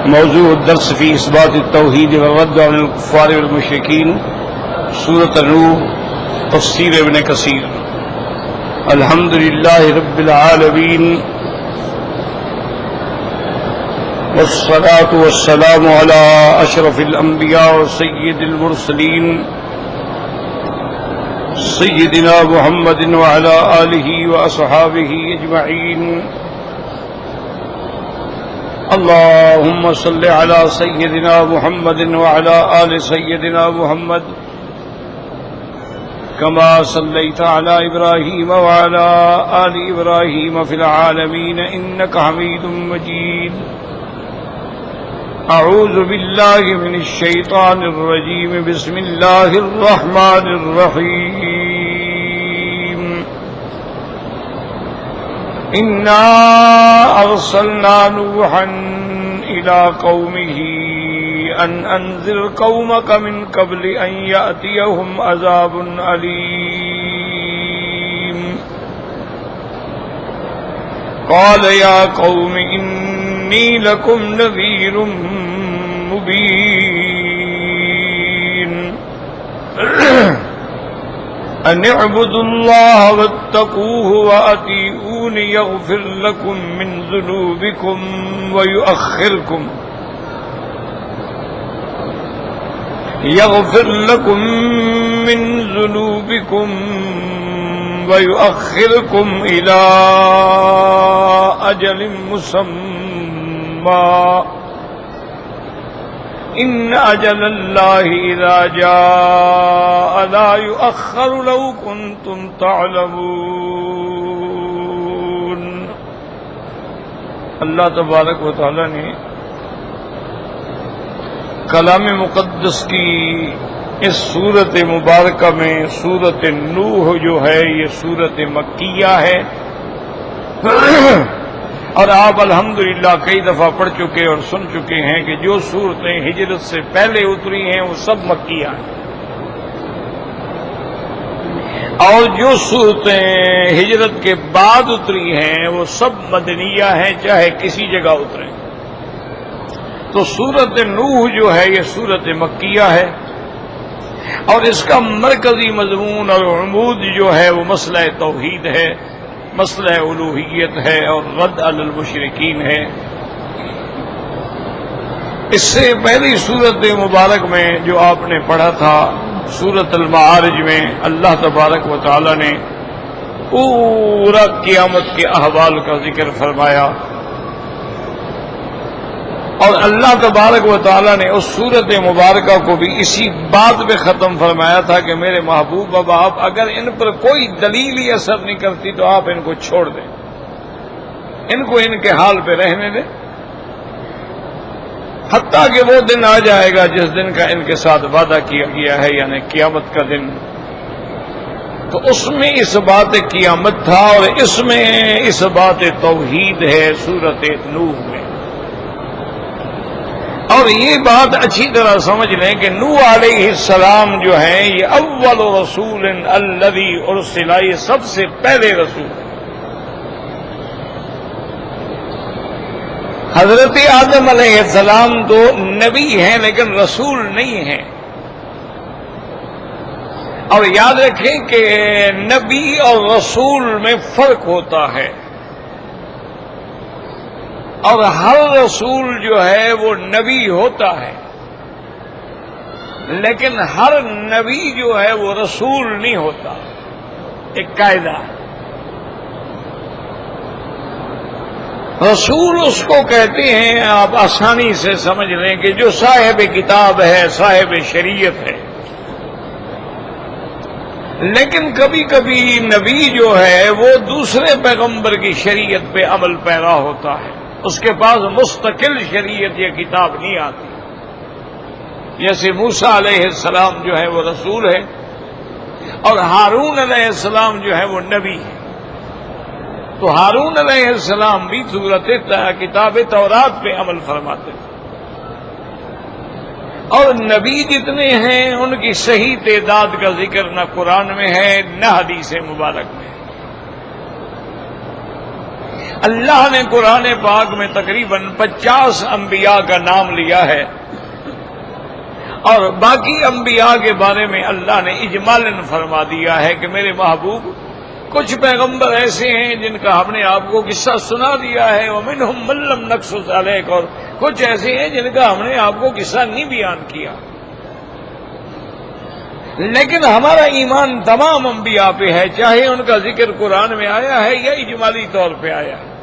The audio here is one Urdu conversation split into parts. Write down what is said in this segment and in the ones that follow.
موضوع الدرس في إثبات التوحيد والرد عن الكفار والمشركين سورة النور تفسير ابن كثير. الحمد لله رب العالمين والصلاة والسلام على أشرف الأنبياء وسيد المرسلين سيدنا محمد وعلى آله وأصحابه أجمعين. اللهم صل على سيدنا محمد وعلى آل سيدنا محمد كما صليت على إبراهيم وعلى آل إبراهيم في العالمين إنك حميد مجيد. أعوذ بالله من الشيطان الرجيم. بسم الله الرحمن الرحيم. إنا أرسلنا نوحا إلى قومه أن أنذر قومك من قبل أن يأتيهم عذاب أليم. قال يا قوم إني لكم نذير مبين أن اعبدوا الله واتقوه وأطيعون يغفر لكم من ذنوبكم ويؤخركم إلى أجل مسمى إن أجل الله إذا جاء لا يؤخر لو كنتم تعلمون. اللہ تبارک و تعالی نے کلام مقدس کی اس سورت مبارکہ میں سورت نوح جو ہے یہ سورت مکیہ ہے، اور آپ الحمدللہ کئی دفعہ پڑھ چکے اور سن چکے ہیں کہ جو سورتیں ہجرت سے پہلے اتری ہیں وہ سب مکیہ ہیں، اور جو صورتیں ہجرت کے بعد اتری ہیں وہ سب مدنیہ ہیں، چاہے کسی جگہ اتریں. تو سورت نوح جو ہے یہ سورت مکیہ ہے، اور اس کا مرکزی مضمون اور عمود جو ہے وہ مسئلہ توحید ہے، مسئلہ الوہیت ہے اور رد علی المشرکین ہے. اس سے پہلی سورت مبارک میں جو آپ نے پڑھا تھا سورت المعارج میں اللہ تبارک و تعالی نے پورا قیامت کے احوال کا ذکر فرمایا، اور اللہ تبارک و تعالی نے اس سورت مبارکہ کو بھی اسی بات پہ ختم فرمایا تھا کہ میرے محبوب اب آپ اگر ان پر کوئی دلیل ہی اثر نہیں کرتی تو آپ ان کو چھوڑ دیں، ان کو ان کے حال پہ رہنے دیں، حتیٰ کہ وہ دن آ جائے گا جس دن کا ان کے ساتھ وعدہ کیا گیا ہے، یعنی قیامت کا دن. تو اس میں اس بات قیامت تھا اور اس میں اس بات توحید ہے سورت نوح میں. اور یہ بات اچھی طرح سمجھ لیں کہ نوح علیہ السلام جو ہیں یہ اول رسول الذی ارسل، یہ سب سے پہلے رسول. حضرت آدم علیہ السلام تو نبی ہیں لیکن رسول نہیں ہیں. اور یاد رکھیں کہ نبی اور رسول میں فرق ہوتا ہے، اور ہر رسول جو ہے وہ نبی ہوتا ہے، لیکن ہر نبی جو ہے وہ رسول نہیں ہوتا. ایک قاعدہ، رسول اس کو کہتے ہیں، آپ آسانی سے سمجھ لیں کہ جو صاحب کتاب ہے، صاحب شریعت ہے. لیکن کبھی کبھی نبی جو ہے وہ دوسرے پیغمبر کی شریعت پہ عمل پیرا ہوتا ہے، اس کے پاس مستقل شریعت یا کتاب نہیں آتی. جیسے موسیٰ علیہ السلام جو ہے وہ رسول ہے، اور ہارون علیہ السلام جو ہے وہ نبی ہے. تو ہارون علیہ السلام بھی صورت کتاب تورات پہ عمل فرماتے تھے، اور نبی جتنے ہیں ان کی صحیح تعداد کا ذکر نہ قرآن میں ہے نہ حدیث مبارک میں. اللہ نے قرآن پاک میں تقریباً 50 انبیاء کا نام لیا ہے، اور باقی انبیاء کے بارے میں اللہ نے اجمالاً فرما دیا ہے کہ میرے محبوب کچھ پیغمبر ایسے ہیں جن کا ہم نے آپ کو قصہ سنا دیا ہے، وَمِنْهُمْ مَن لَّمْ نَقْصُصْ عَلَيْكَ، اور کچھ ایسے ہیں جن کا ہم نے آپ کو قصہ نہیں بیان کیا۔ لیکن ہمارا ایمان تمام انبیاء پہ ہے، چاہے ان کا ذکر قرآن میں آیا ہے یا اجمالی طور پہ آیا ہے۔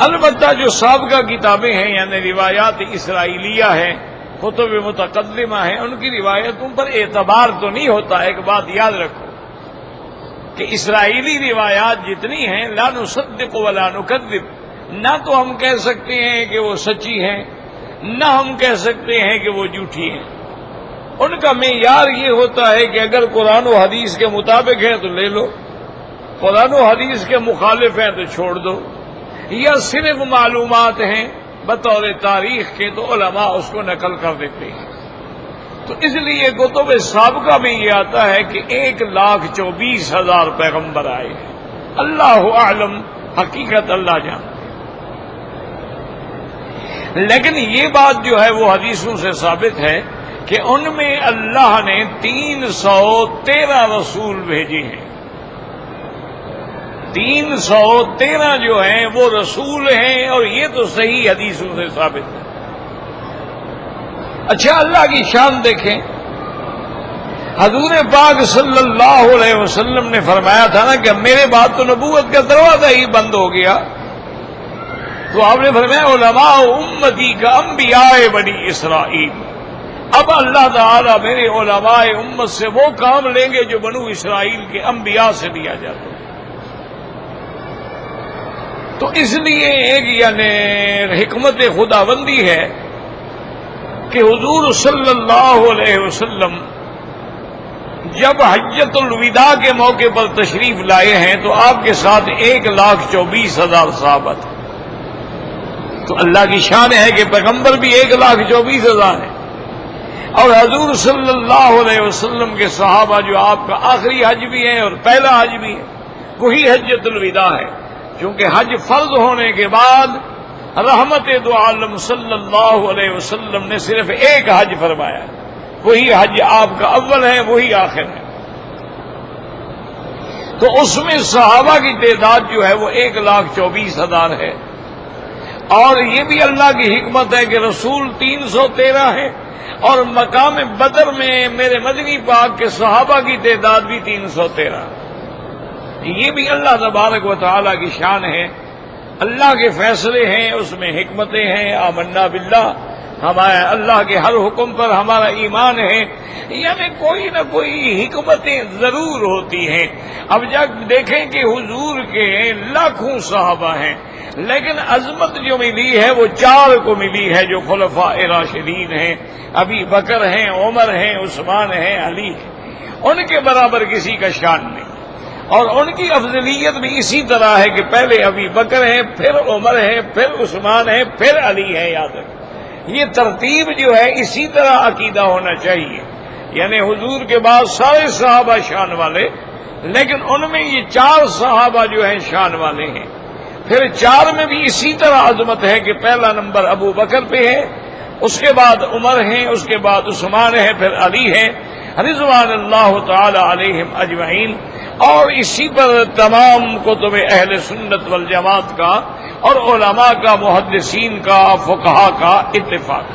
البتہ جو سابقہ کتابیں ہیں یعنی روایات اسرائیلیہ ہیں، کتب متقدمہ ہیں، ان کی روایتوں پر اعتبار تو نہیں ہوتا۔ ایک بات یاد رکھو کہ اسرائیلی روایات جتنی ہیں لا نصدق ولا نکذب، نہ تو ہم کہہ سکتے ہیں کہ وہ سچی ہیں، نہ ہم کہہ سکتے ہیں کہ وہ جھوٹی ہیں۔ ان کا معیار یہ ہوتا ہے کہ اگر قرآن و حدیث کے مطابق ہے تو لے لو، قرآن و حدیث کے مخالف ہیں تو چھوڑ دو، یا صرف معلومات ہیں بطور تاریخ کے تو علماء اس کو نقل کر دیتے ہیں۔ تو اس لیے کتب سابقہ میں یہ آتا ہے کہ 1,24,000 پیغمبر آئے ہیں۔ اللہ اعلم، حقیقت اللہ جانتے ہیں، لیکن یہ بات جو ہے وہ حدیثوں سے ثابت ہے کہ ان میں اللہ نے 313 رسول بھیجے ہیں۔ 313 جو ہیں وہ رسول ہیں، اور یہ تو صحیح حدیثوں سے ثابت ہے۔ اچھا، اللہ کی شان دیکھیں، حضور پاک صلی اللہ علیہ وسلم نے فرمایا تھا نا کہ میرے بعد تو نبوت کا دروازہ ہی بند ہو گیا، تو آپ نے فرمایا علماء امتی کا انبیاء بنی اسرائیل۔ اب اللہ تعالیٰ میرے علماء امت سے وہ کام لیں گے جو بنو اسرائیل کے انبیاء سے لیا جاتا ہے۔ تو اس لیے ایک یعنی حکمت خداوندی ہے کہ حضور صلی اللہ علیہ وسلم جب حجۃ الوداع کے موقع پر تشریف لائے ہیں تو آپ کے ساتھ 1,24,000 صحابہ تھے۔ تو اللہ کی شان ہے کہ پیغمبر بھی 1,24,000 ہیں، اور حضور صلی اللہ علیہ وسلم کے صحابہ جو آپ کا آخری حج بھی ہے اور پہلا حج بھی ہے، وہی حجۃ الوداع ہے، کیونکہ حج فرض ہونے کے بعد رحمت دو عالم صلی اللہ علیہ وسلم نے صرف ایک حج فرمایا، وہی حج آپ کا اول ہے، وہی آخر ہے۔ تو اس میں صحابہ کی تعداد جو ہے وہ 1,24,000 ہے، اور یہ بھی اللہ کی حکمت ہے کہ رسول 313 ہیں، اور مقام بدر میں میرے مدنی پاک کے صحابہ کی تعداد بھی 313۔ یہ بھی اللہ تبارک و تعالیٰ کی شان ہے، اللہ کے فیصلے ہیں، اس میں حکمتیں ہیں۔ آمنا باللہ، ہمارے اللہ کے ہر حکم پر ہمارا ایمان ہے، یعنی کوئی نہ کوئی حکمتیں ضرور ہوتی ہیں۔ اب جب دیکھیں کہ حضور کے لاکھوں صحابہ ہیں، لیکن عظمت جو ملی ہے وہ 4 کو ملی ہے، جو خلفاء راشدین ہیں، ابی بکر ہیں، عمر ہیں، عثمان ہیں، علی ہیں، ان کے برابر کسی کا شان نہیں۔ اور ان کی افضلیت بھی اسی طرح ہے کہ پہلے ابی بکر ہیں، پھر عمر ہیں، پھر عثمان ہیں، پھر علی ہے۔ یاد رکھیں، یہ ترتیب جو ہے اسی طرح عقیدہ ہونا چاہیے، یعنی حضور کے بعد سارے صحابہ شان والے، لیکن ان میں یہ 4 صحابہ جو ہیں شان والے ہیں۔ پھر 4 میں بھی اسی طرح عظمت ہے کہ پہلا نمبر ابو بکر پہ ہے، اس کے بعد عمر ہیں، اس کے بعد عثمان ہے، پھر علی ہے رضوان اللہ تعالی علیہم اجمعین۔ اور اسی پر تمام کتب اہل سنت والجماعت کا اور علماء کا، محدثین کا، فقہا کا اتفاق۔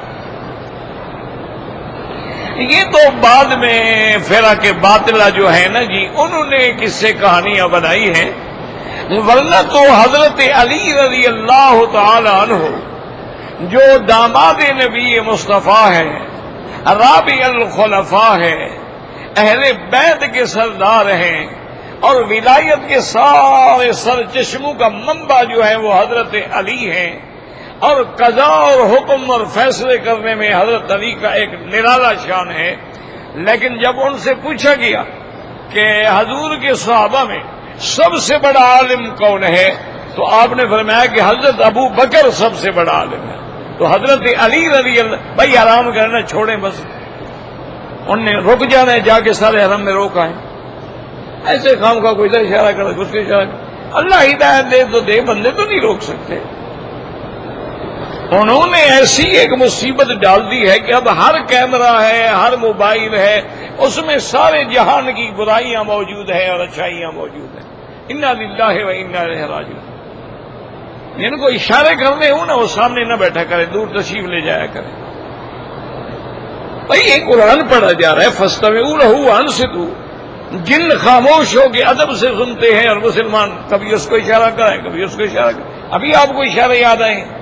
یہ تو بعد میں فرق باطلہ جو ہے نا جی، انہوں نے قصے کہانیاں بنائی ہیں، ورنہ تو حضرت علی رضی اللہ تعالی عنہ جو داماد نبی مصطفیٰ ہے، رابع الخلفاء ہے، اہل بیت کے سردار ہیں، اور ولایت کے سارے سرچشموں کا منبع جو ہے وہ حضرت علی ہیں، اور قضاء اور حکم اور فیصلے کرنے میں حضرت علی کا ایک نرالا شان ہے۔ لیکن جب ان سے پوچھا گیا کہ حضور کے صحابہ میں سب سے بڑا عالم کون ہے، تو آپ نے فرمایا کہ حضرت ابو بکر سب سے بڑا عالم ہے۔ تو حضرت علی رضی اللہ، بھائی آرام کرنا چھوڑیں، بس ان نے رک جانا ہے، جا کے سارے حرم میں روک آئے، ایسے کام کا کوئی ادھر اشارہ کرے، اس کو اشارہ کرے، اللہ ہدایت دے تو دے، بندے تو نہیں روک سکتے۔ انہوں نے ایسی ایک مصیبت ڈال دی ہے کہ اب ہر کیمرہ ہے، ہر موبائل ہے، اس میں سارے جہان کی برائیاں موجود ہیں اور اچھائیاں موجود ہیں۔ انا للہ و انا الیہ راجعون۔ جن کو اشارے کرنے ہوں نا وہ سامنے نہ بیٹھا کرے، دور تشریف لے جایا کرے۔ بھائی یہ قرآن پڑھا جا رہا ہے، فاستمعوا لہ وانصتوا، جن خاموش ہو کے ادب سے سنتے ہیں اور مسلمان کبھی اس کو اشارہ کریں کبھی اس کو اشارہ کریں۔ ابھی آپ کو اشارے یاد آئے ہیں،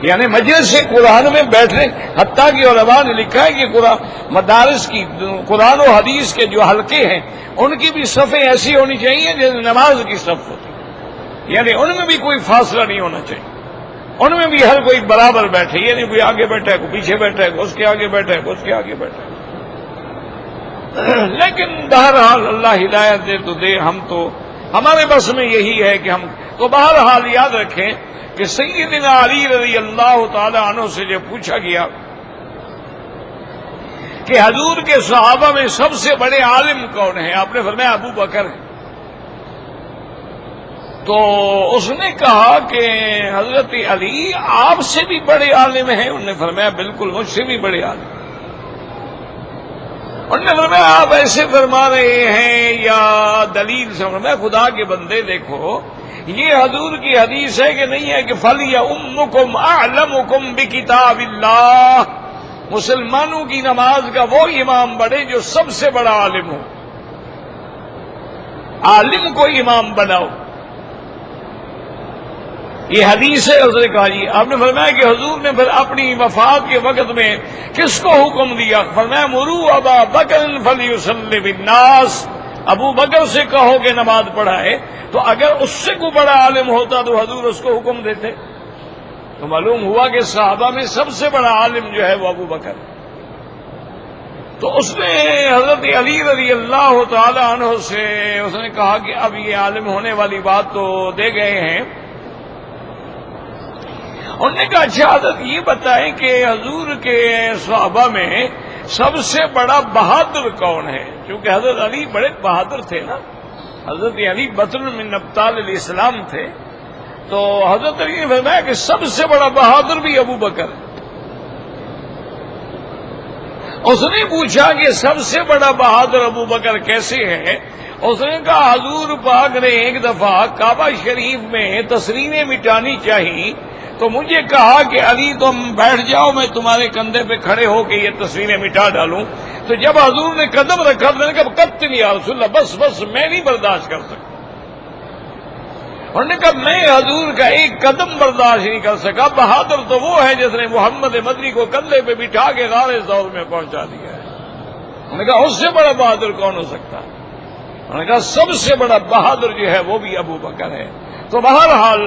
یعنی مجلس سے قرآن میں بیٹھنے، حتیٰ کہ علماء نے لکھا ہے کہ قرآن مدارس کی قرآن و حدیث کے جو حلقے ہیں ان کی بھی صفیں ایسی ہونی چاہیے جیسے نماز کی صف ہوتی، یعنی ان میں بھی کوئی فاصلہ نہیں ہونا چاہیے، ان میں بھی ہر کوئی برابر بیٹھے، یعنی کوئی آگے بیٹھا ہے کوئی پیچھے بیٹھا ہے کوئی اس کے آگے بیٹھا ہے کوئی اس کے آگے بیٹھا ہے۔ لیکن بہرحال اللہ ہدایت دے تو دے، ہم تو ہمارے بس میں یہی ہے کہ ہم تو بہرحال یاد رکھیں کہ سیدنا علی رضی اللہ تعالی عنہ سے جو پوچھا گیا کہ حضور کے صحابہ میں سب سے بڑے عالم کون ہیں، آپ نے فرمایا ابو بکر ہیں۔ تو اس نے کہا کہ حضرت علی آپ سے بھی بڑے عالم ہیں؟ انہوں نے فرمایا بالکل مجھ سے بھی بڑے عالم۔ انہوں نے فرمایا آپ ایسے فرما رہے ہیں یا دلیل سے؟ فرمایا خدا کے بندے دیکھو، یہ حضور کی حدیث ہے کہ نہیں ہے کہ فَلْيَؤُمُّكُمْ أَعْلَمُكُمْ بِكِتَابِ اللَّهِ، مسلمانوں کی نماز کا وہ امام بڑے جو سب سے بڑا عالم ہو، عالم کو امام بناؤ، یہ حدیث ہے۔ اس نے کہا جی، آپ نے فرمایا کہ حضور نے پھر اپنی وفات کے وقت میں کس کو حکم دیا؟ فرمایا مروا ابا بکر فلیصلی بالناس، ابو بکر سے کہو کہ نماز پڑھائے۔ تو اگر اس سے کوئی بڑا عالم ہوتا تو حضور اس کو حکم دیتے۔ تو معلوم ہوا کہ صحابہ میں سب سے بڑا عالم جو ہے وہ ابو بکر۔ تو اس نے حضرت علی رضی اللہ تعالی عنہ سے اس نے کہا کہ اب یہ عالم ہونے والی بات تو دے گئے ہیں۔ انہوں نے کہا اچھا حضرت یہ بتائیں کہ حضور کے صحابہ میں سب سے بڑا بہادر کون ہے؟ کیونکہ حضرت علی بڑے بہادر تھے نا، حضرت علی بطر من ابطال الاسلام تھے۔ تو حضرت علی نے فرمایا کہ سب سے بڑا بہادر بھی ابو بکر ہے۔ اس نے پوچھا کہ سب سے بڑا بہادر ابو بکر کیسے ہے؟ اس نے کہا حضور پاک نے ایک دفعہ کعبہ شریف میں تصویریں مٹانی چاہیے تو مجھے کہا کہ علی تم بیٹھ جاؤ، میں تمہارے کندھے پہ کھڑے ہو کے یہ تصویریں مٹا ڈالوں۔ تو جب حضور نے قدم رکھا تو میں نے کہا قتل یا رسول اللہ، بس میں نہیں برداشت کر سکتا۔ انہوں نے کہا میں حضور کا ایک قدم برداشت نہیں کر سکا۔ بہادر تو وہ ہے جس نے محمد مدنی کو کندھے پہ بٹھا کے غار ثور میں پہنچا دیا ہے۔ انہوں نے کہا اس سے بڑا بہادر کون ہو سکتا؟ انہوں نے کہا سب سے بڑا بہادر جو ہے وہ بھی ابو بکر ہے۔ تو بہرحال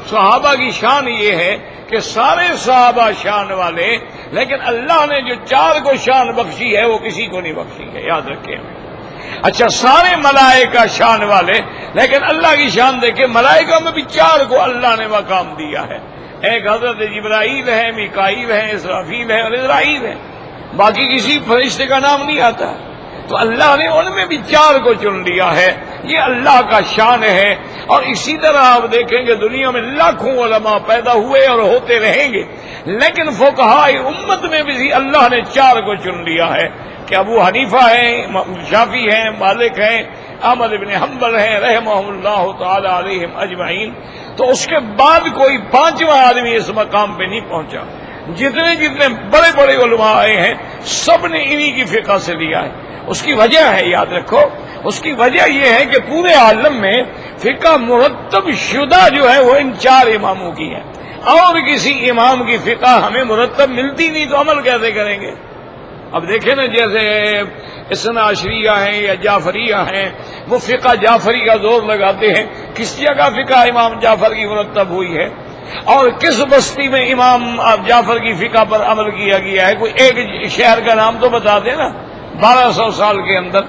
صحابہ کی شان یہ ہے کہ سارے صحابہ شان والے، لیکن اللہ نے جو چار کو شان بخشی ہے وہ کسی کو نہیں بخشی ہے، یاد رکھیں۔ اچھا سارے ملائکہ شان والے، لیکن اللہ کی شان دیکھیں، ملائکہ میں بھی چار کو اللہ نے مقام دیا ہے۔ ایک حضرت جبرائیل ہے، میکائیل ہے، اسرافیل ہے اور اسرائیل ہے، باقی کسی فرشتے کا نام نہیں آتا۔ تو اللہ نے ان میں بھی چار کو چن لیا ہے، یہ اللہ کا شان ہے۔ اور اسی طرح آپ دیکھیں گے دنیا میں لاکھوں علماء پیدا ہوئے اور ہوتے رہیں گے، لیکن فقہائے امت میں بھی اللہ نے چار کو چن لیا ہے کہ ابو حنیفہ ہیں، شافعی ہیں، مالک ہیں، احمد بن حنبل ہیں رحمہم اللہ تعالی علیہم اجمعین۔ تو اس کے بعد کوئی پانچواں آدمی اس مقام پہ نہیں پہنچا۔ جتنے بڑے بڑے علماء آئے ہیں سب نے انہی کی فقہ سے لیا ہے۔ اس کی وجہ ہے، یاد رکھو، اس کی وجہ یہ ہے کہ پورے عالم میں فقہ مرتب شدہ جو ہے وہ ان چار اماموں کی ہے، اور کسی امام کی فقہ ہمیں مرتب ملتی نہیں تو عمل کیسے کریں گے؟ اب دیکھیں نا، جیسے اثنا عشریہ ہیں یا جعفریہ ہیں، وہ فقہ جعفری کا زور لگاتے ہیں، کس جگہ فقہ امام جعفر کی مرتب ہوئی ہے اور کس بستی میں امام جعفر کی فقہ پر عمل کیا گیا ہے؟ کوئی ایک شہر کا نام تو بتا دیں نا 1200 سال کے اندر۔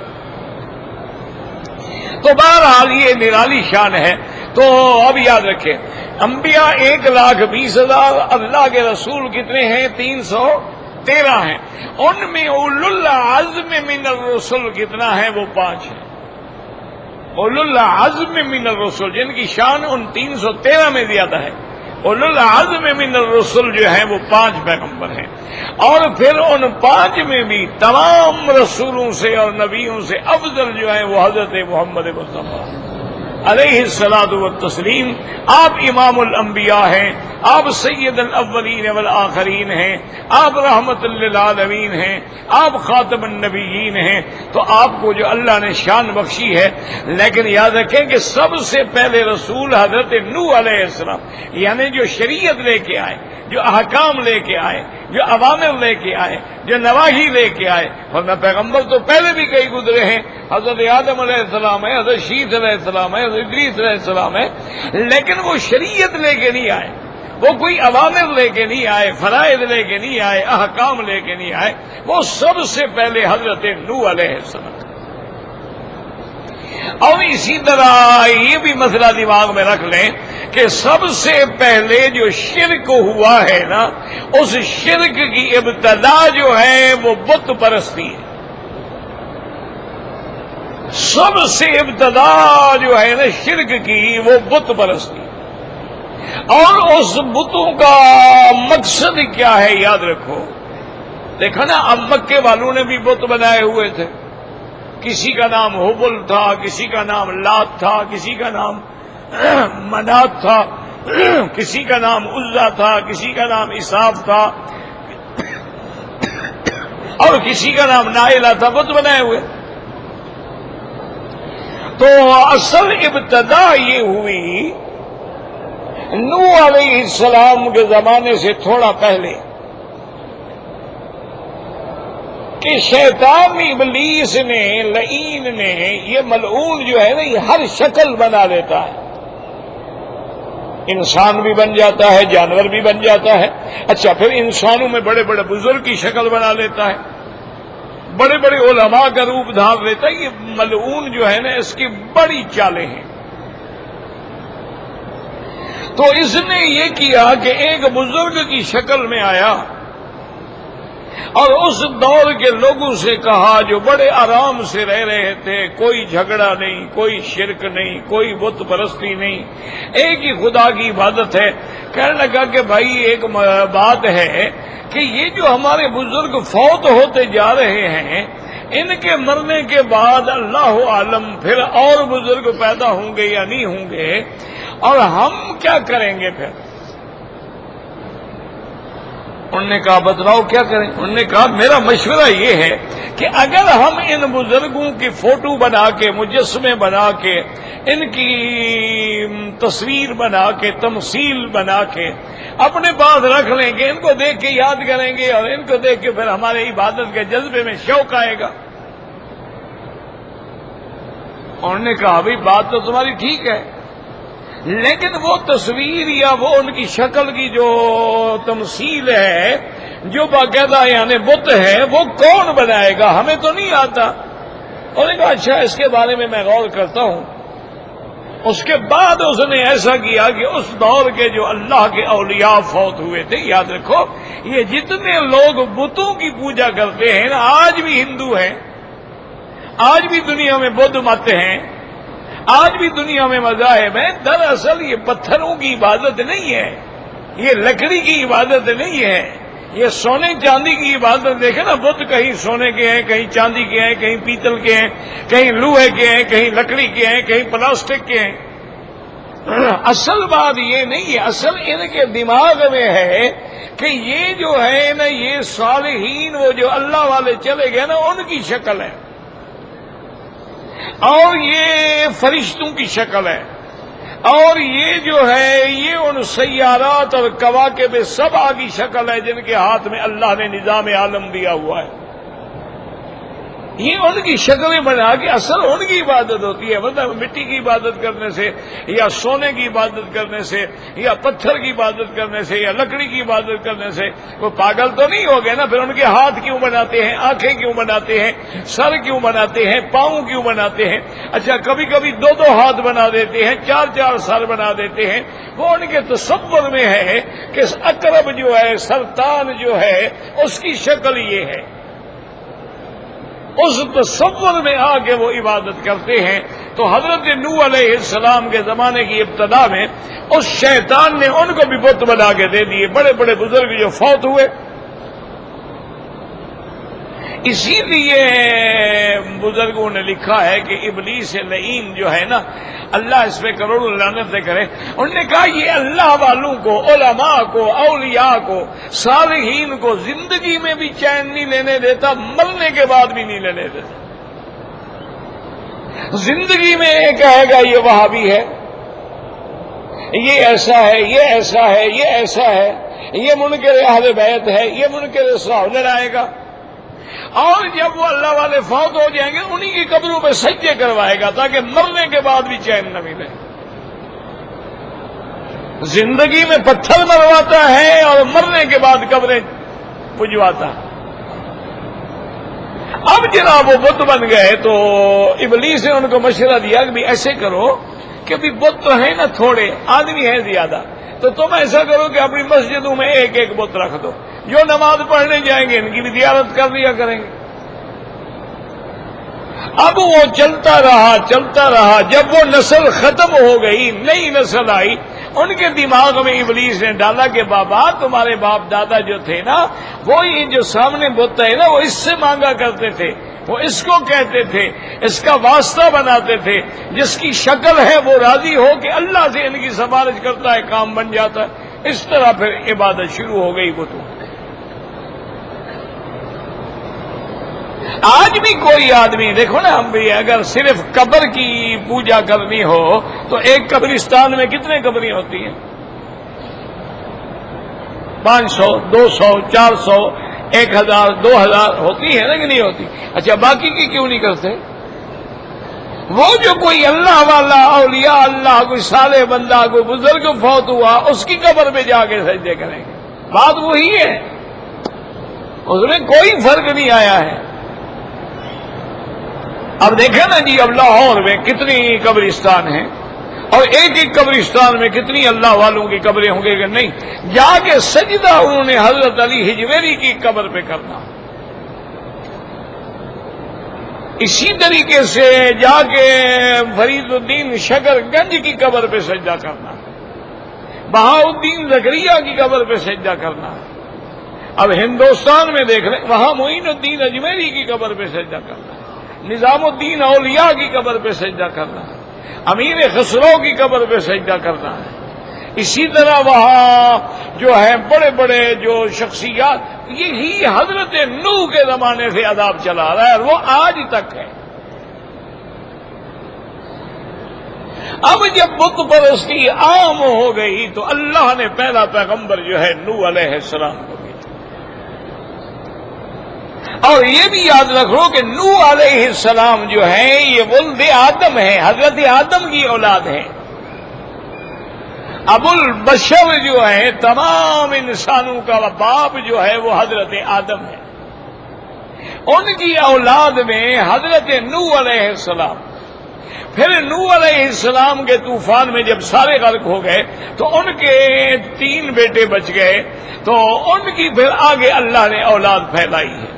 تو بہرحال یہ نرالی شان ہے۔ تو اب یاد رکھیں، انبیاء 1,20,000، اللہ کے رسول کتنے ہیں؟ 313 ہیں۔ ان میں اولو العزم من الرسل کتنا ہے؟ وہ 5 ہیں۔ اولو العزم من الرسل، جن کی شان ان 313 میں زیادہ ہے، اولو العزم من الرسل جو ہیں وہ 5 پیغمبر ہیں، اور پھر ان 5 میں بھی تمام رسولوں سے اور نبیوں سے افضل جو ہیں وہ حضرت محمد مصطفیٰ علیہ الصلاۃ والتسلیم۔ آپ امام الانبیاء ہیں، آپ سید الاولین والآخرین ہیں، آپ رحمت للعالمین ہیں، آپ خاتم النبیین ہیں، تو آپ کو جو اللہ نے شان بخشی ہے۔ لیکن یاد رکھیں کہ سب سے پہلے رسول حضرت نوح علیہ السلام، یعنی جو شریعت لے کے آئے، جو احکام لے کے آئے، جو اوامر لے کے آئے، جو نواہی لے کے آئے، ورنہ پیغمبر تو پہلے بھی کئی گزرے ہیں، حضرت آدم علیہ السلام ہے، حضرت شیث علیہ السلام ہے، حضرت ادریس علیہ السلام ہے، لیکن وہ شریعت لے کے نہیں آئے، وہ کوئی اوامر لے کے نہیں آئے، فرائض لے کے نہیں آئے، احکام لے کے نہیں آئے، وہ سب سے پہلے حضرت نوح علیہ السلام۔ اور اسی طرح یہ بھی مسئلہ دماغ میں رکھ لیں کہ سب سے پہلے جو شرک ہوا ہے نا، اس شرک کی ابتدا جو ہے وہ بت پرستی ہے۔ سب سے ابتدا جو ہے نا شرک کی وہ بت پرستی، اور اس بتوں کا مقصد کیا ہے یاد رکھو۔ دیکھا نا، اب مکے والوں نے بھی بت بنائے ہوئے تھے، کسی کا نام حبل تھا، کسی کا نام لات تھا، کسی کا نام منات تھا، کسی کا نام عزا تھا، کسی کا نام اساف تھا، اور کسی کا نام نائلہ تھا، بت بنائے ہوئے۔ تو اصل ابتدا یہ ہوئی نوح علیہ السلام کے زمانے سے تھوڑا پہلے کہ شیطان ابلیس نے، لعین نے، یہ ملعون جو ہے نا، یہ ہر شکل بنا لیتا ہے، انسان بھی بن جاتا ہے، جانور بھی بن جاتا ہے، اچھا پھر انسانوں میں بڑے بڑے بزرگ کی شکل بنا لیتا ہے، بڑے بڑے علماء کا روپ دھار لیتا ہے۔ یہ ملعون جو ہے نا، اس کی بڑی چالیں ہیں۔ تو اس نے یہ کیا کہ ایک بزرگ کی شکل میں آیا اور اس دور کے لوگوں سے کہا جو بڑے آرام سے رہ رہے تھے، کوئی جھگڑا نہیں، کوئی شرک نہیں، کوئی بت پرستی نہیں، ایک ہی خدا کی عبادت ہے۔ کہنے لگا کہ بھائی ایک بات ہے کہ یہ جو ہمارے بزرگ فوت ہوتے جا رہے ہیں، ان کے مرنے کے بعد اللہ عالم پھر اور بزرگ پیدا ہوں گے یا نہیں ہوں گے، اور ہم کیا کریں گے پھر؟ انہوں نے کہا بتلاؤ کیا کریں؟ انہوں نے کہا میرا مشورہ یہ ہے کہ اگر ہم ان بزرگوں کی فوٹو بنا کے، مجسمے بنا کے، ان کی تصویر بنا کے، تمثیل بنا کے اپنے پاس رکھ لیں گے، ان کو دیکھ کے یاد کریں گے، اور ان کو دیکھ کے پھر ہمارے عبادت کے جذبے میں شوق آئے گا۔ انہوں نے کہا بھائی بات تو تمہاری ٹھیک ہے، لیکن وہ تصویر یا وہ ان کی شکل کی جو تمثیل ہے، جو باقاعدہ یعنی بت ہے، وہ کون بنائے گا؟ ہمیں تو نہیں آتا۔ انہوں نے کہا اچھا اس کے بارے میں غور کرتا ہوں۔ اس کے بعد اس نے ایسا کیا کہ اس دور کے جو اللہ کے اولیاء فوت ہوئے تھے، یاد رکھو یہ جتنے لوگ بتوں کی پوجا کرتے ہیں نا، آج بھی ہندو ہیں، آج بھی دنیا میں بدھ مت ہیں، آج بھی دنیا میں مذاہب ہیں، دراصل یہ پتھروں کی عبادت نہیں ہے، یہ لکڑی کی عبادت نہیں ہے، یہ سونے چاندی کی عبادت۔ دیکھیں نا، بت کہیں سونے کے ہیں، کہیں چاندی کے ہیں، کہیں پیتل کے ہیں، کہیں لوہے کے ہیں، کہیں لکڑی کے ہیں، کہیں پلاسٹک کے ہیں۔ اصل بات یہ نہیں ہے، اصل ان کے دماغ میں ہے کہ یہ جو ہے نا، یہ صالحین وہ جو اللہ والے چلے گئے نا، ان کی شکل ہے، اور یہ فرشتوں کی شکل ہے، اور یہ جو ہے یہ ان سیارات اور کواکب سبع کی شکل ہے جن کے ہاتھ میں اللہ نے نظام عالم دیا ہوا ہے۔ یہ ان کی شکلیں بنا کے اصل ان کی عبادت ہوتی ہے، مطلب مٹی کی عبادت کرنے سے، یا سونے کی عبادت کرنے سے، یا پتھر کی عبادت کرنے سے، یا لکڑی کی عبادت کرنے سے وہ پاگل تو نہیں ہو گئے نا؟ پھر ان کے ہاتھ کیوں بناتے ہیں، آنکھیں کیوں بناتے ہیں، سر کیوں بناتے ہیں، پاؤں کیوں بناتے ہیں؟ اچھا کبھی کبھی دو ہاتھ بنا دیتے ہیں، چار سر بنا دیتے ہیں۔ وہ ان کے تصور میں ہے کہ عقرب جو ہے، سرطان جو ہے، اس کی شکل یہ ہے، اس تصور میں آ کے وہ عبادت کرتے ہیں۔ تو حضرت نوح علیہ السلام کے زمانے کی ابتدا میں اس شیطان نے ان کو بھی بت بنا کے دے دیے، بڑے بڑے بزرگ جو فوت ہوئے۔ اسی لیے بزرگوں نے لکھا ہے کہ ابلیس لعین جو ہے نا، اللہ اس پہ کروڑوں لعنتیں کرے، انہوں نے کہا یہ اللہ والوں کو، علماء کو، اولیاء کو، صالحین کو زندگی میں بھی چین نہیں لینے دیتا، مرنے کے بعد بھی نہیں لینے دیتا۔ زندگی میں یہ کہے گا یہ وہابی ہے، یہ ایسا ہے، یہ ایسا ہے، یہ ایسا ہے، یہ منکر اہل بیت ہے، یہ منکر صحابہ لڑائے گا، اور جب وہ اللہ والے فوت ہو جائیں گے انہی کی قبروں پہ سجدے کروائے گا تاکہ مرنے کے بعد بھی چین نہ ملے۔ زندگی میں پتھر مرواتا ہے اور مرنے کے بعد قبریں پجواتا ہے۔ اب جناب وہ بت بن گئے تو ابلیس نے ان کو مشورہ دیا کہ بھی ایسے کرو کہ بھی بت تو ہے نا تھوڑے، آدمی ہے زیادہ، تو تم ایسا کرو کہ اپنی مسجدوں میں ایک ایک بت رکھ دو، جو نماز پڑھنے جائیں گے ان کی بھی زیارت کر لیا کریں گے۔ اب وہ چلتا رہا، جب وہ نسل ختم ہو گئی، نئی نسل آئی، ان کے دماغ میں ابلیس نے ڈالا کہ بابا تمہارے باپ دادا جو تھے نا، وہ یہ جو سامنے بت ہے نا وہ اس سے مانگا کرتے تھے، وہ اس کو کہتے تھے، اس کا واسطہ بناتے تھے، جس کی شکل ہے وہ راضی ہو کہ اللہ سے ان کی سفارش کرتا ہے، کام بن جاتا ہے۔ اس طرح پھر عبادت شروع ہو گئی بتوں۔ آج بھی کوئی آدمی دیکھو نا، ہم بھی اگر صرف قبر کی پوجا کرنی ہو تو ایک قبرستان میں کتنے قبریں ہوتی ہیں؟ 500، 200، 400، 1000، 2000 ہوتی ہے نا کہ نہیں ہوتی؟ اچھا باقی کی کیوں نہیں کرتے؟ وہ جو کوئی اللہ والا، اولیاء اللہ، کوئی صالح بندہ، کوئی بزرگ فوت ہوا، اس کی قبر پہ جا کے سجدے کریں گے، بات وہی ہے، اس میں کوئی فرق نہیں آیا ہے۔ اب دیکھیں نا جی، اب لاہور میں کتنی قبرستان ہیں اور ایک ایک قبرستان میں کتنی اللہ والوں کی قبریں ہوں گے کہ نہیں، جا کے سجدہ انہوں نے حضرت علی حجویری کی قبر پہ کرنا، اسی طریقے سے جا کے فرید الدین شکر گنج کی قبر پہ سجدہ کرنا، بہاؤالدین زکریا کی قبر پہ سجدہ کرنا۔ اب ہندوستان میں دیکھ لیں، وہاں معین الدین اجمیری کی قبر پہ سجدہ کرنا، نظام الدین اولیاء کی قبر پہ سجدہ کرنا، امیر خسرو کی قبر پہ سجدہ کرنا ہے۔ اسی طرح وہاں جو ہے بڑے بڑے جو شخصیات، یہی حضرت نوح کے زمانے سے عذاب چلا رہا ہے اور وہ آج تک ہے۔ اب جب بت پرستی عام ہو گئی تو اللہ نے پہلا پیغمبر جو ہے نوح علیہ السلام کو بھیجا۔ اور یہ بھی یاد رکھ لو کہ نوح علیہ السلام جو ہے یہ ولد آدم ہے، حضرت آدم کی اولاد ہے۔ ابو البشر جو ہے، تمام انسانوں کا باپ جو ہے وہ حضرت آدم ہے۔ ان کی اولاد میں حضرت نوح علیہ السلام، پھر نوح علیہ السلام کے طوفان میں جب سارے غرق ہو گئے تو ان کے 3 بیٹے بچ گئے، تو ان کی پھر آگے اللہ نے اولاد پھیلائی ہے۔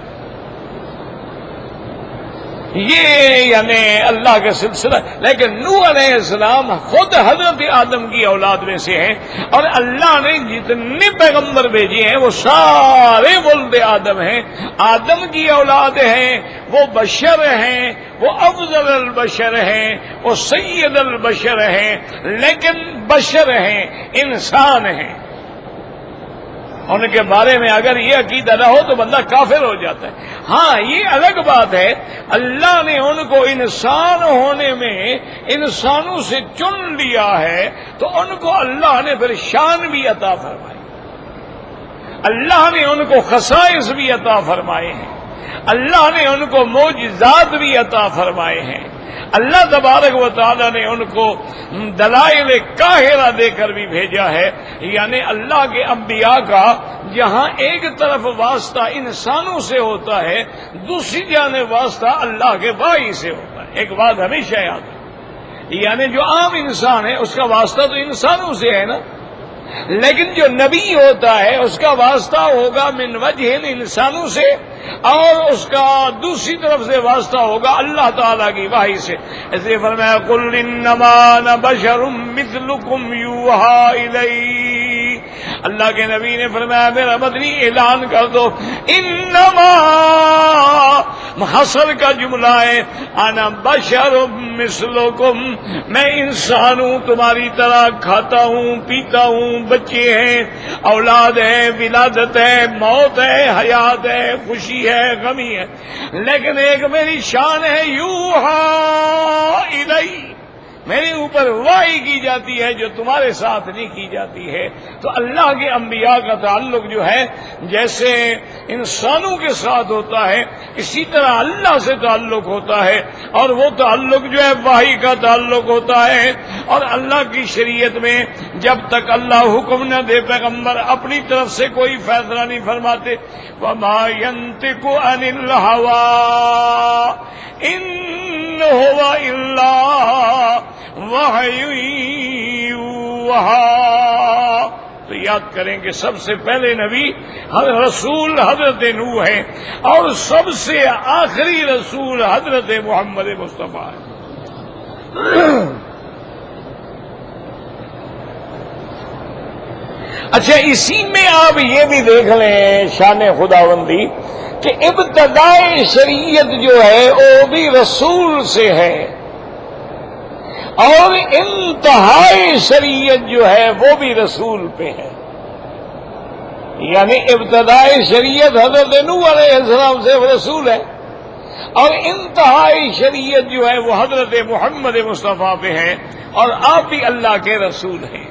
یہ یعنی اللہ کا سلسلہ، لیکن نوح علیہ السلام خود حضرت آدم کی اولاد میں سے ہیں، اور اللہ نے جتنے پیغمبر بھیجے ہیں وہ سارے ولد آدم ہیں، آدم کی اولاد ہیں، وہ بشر ہیں، وہ افضل البشر ہیں، وہ سید البشر ہیں، لیکن بشر ہیں، انسان ہیں۔ ان کے بارے میں اگر یہ عقیدہ نہ ہو تو بندہ کافر ہو جاتا ہے۔ ہاں یہ الگ بات ہے، اللہ نے ان کو انسان ہونے میں انسانوں سے چن لیا ہے تو ان کو اللہ نے پھر شان بھی عطا فرمائی، اللہ نے ان کو خصائص بھی عطا فرمائے ہیں، اللہ نے ان کو معجزات بھی عطا فرمائے ہیں، اللہ تبارک و تعالی نے ان کو دلائل قاہرہ دے کر بھی بھیجا ہے۔ یعنی اللہ کے انبیاء کا جہاں ایک طرف واسطہ انسانوں سے ہوتا ہے، دوسری جانب واسطہ اللہ کے وحی سے ہوتا ہے۔ ایک بات ہمیشہ یاد ہے، یعنی جو عام انسان ہے اس کا واسطہ تو انسانوں سے ہے نا، لیکن جو نبی ہوتا ہے اس کا واسطہ ہوگا من وجہ انسانوں سے، اور اس کا دوسری طرف سے واسطہ ہوگا اللہ تعالیٰ کی وحی سے. اس لیے فرمایا قل انما انا بشر مثلکم یوحی الی. اللہ کے نبی نے فرمایا میرا مدنی اعلان کر دو، انما حصر کا جملہ ہے، انا بشر مثلکم، میں انسان ہوں تمہاری طرح، کھاتا ہوں پیتا ہوں، بچے ہیں، اولاد ہے، ولادت ہے، موت ہے، حیات ہے، خوشی ہے، غمی ہے، لیکن ایک میری شان ہے یوحی الی، میرے اوپر وحی کی جاتی ہے جو تمہارے ساتھ نہیں کی جاتی ہے. تو اللہ کے انبیاء کا تعلق جو ہے جیسے انسانوں کے ساتھ ہوتا ہے اسی طرح اللہ سے تعلق ہوتا ہے، اور وہ تعلق جو ہے وحی کا تعلق ہوتا ہے. اور اللہ کی شریعت میں جب تک اللہ حکم نہ دے پیغمبر اپنی طرف سے کوئی فیصلہ نہیں فرماتے. وَمَا يَنطِقُ عَنِ الْهَوَىٰ إِنْ هُوَ إِلَّا وحی یوحیٰ. تو یاد کریں کہ سب سے پہلے نبی رسول حضرت نوح ہے، اور سب سے آخری رسول حضرت محمد مصطفیٰ ہے. اچھا، اسی میں آپ یہ بھی دیکھ لیں شان خداوندی کہ ابتدائی شریعت جو ہے وہ بھی رسول سے ہے، اور انتہائی شریعت جو ہے وہ بھی رسول پہ ہے. یعنی ابتدائی شریعت حضرت نوح علیہ السلام سے رسول ہے، اور انتہائی شریعت جو ہے وہ حضرت محمد مصطفیٰ پہ ہے، اور آپ بھی اللہ کے رسول ہیں.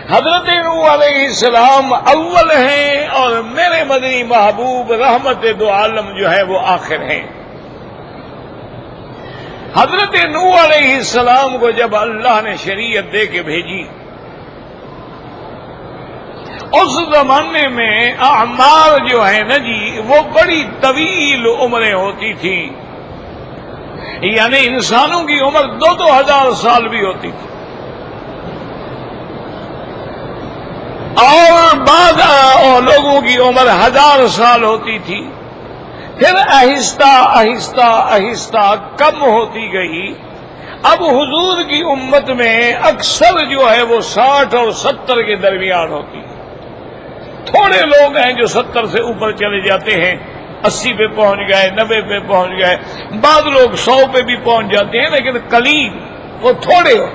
حضرت نوح علیہ السلام اول ہیں، اور میرے مدنی محبوب رحمت دو عالم جو ہے وہ آخر ہیں. حضرت نوح علیہ السلام کو جب اللہ نے شریعت دے کے بھیجی، اس زمانے میں اعمار جو ہے نا جی وہ بڑی طویل عمریں ہوتی تھی، یعنی انسانوں کی عمر 2,000 سال بھی ہوتی تھی، اور بعض لوگوں کی عمر 1000 سال ہوتی تھی. پھر آہستہ آہستہ آہستہ کم ہوتی گئی. اب حضور کی امت میں اکثر جو ہے وہ 60 اور 70 کے درمیان ہوتی ہے. تھوڑے لوگ ہیں جو 70 سے اوپر چلے جاتے ہیں، 80 پہ پہنچ گئے، 90 پہ پہنچ گئے، بعض لوگ 100 پہ بھی پہنچ جاتے ہیں، لیکن قلیل، وہ تھوڑے ہو.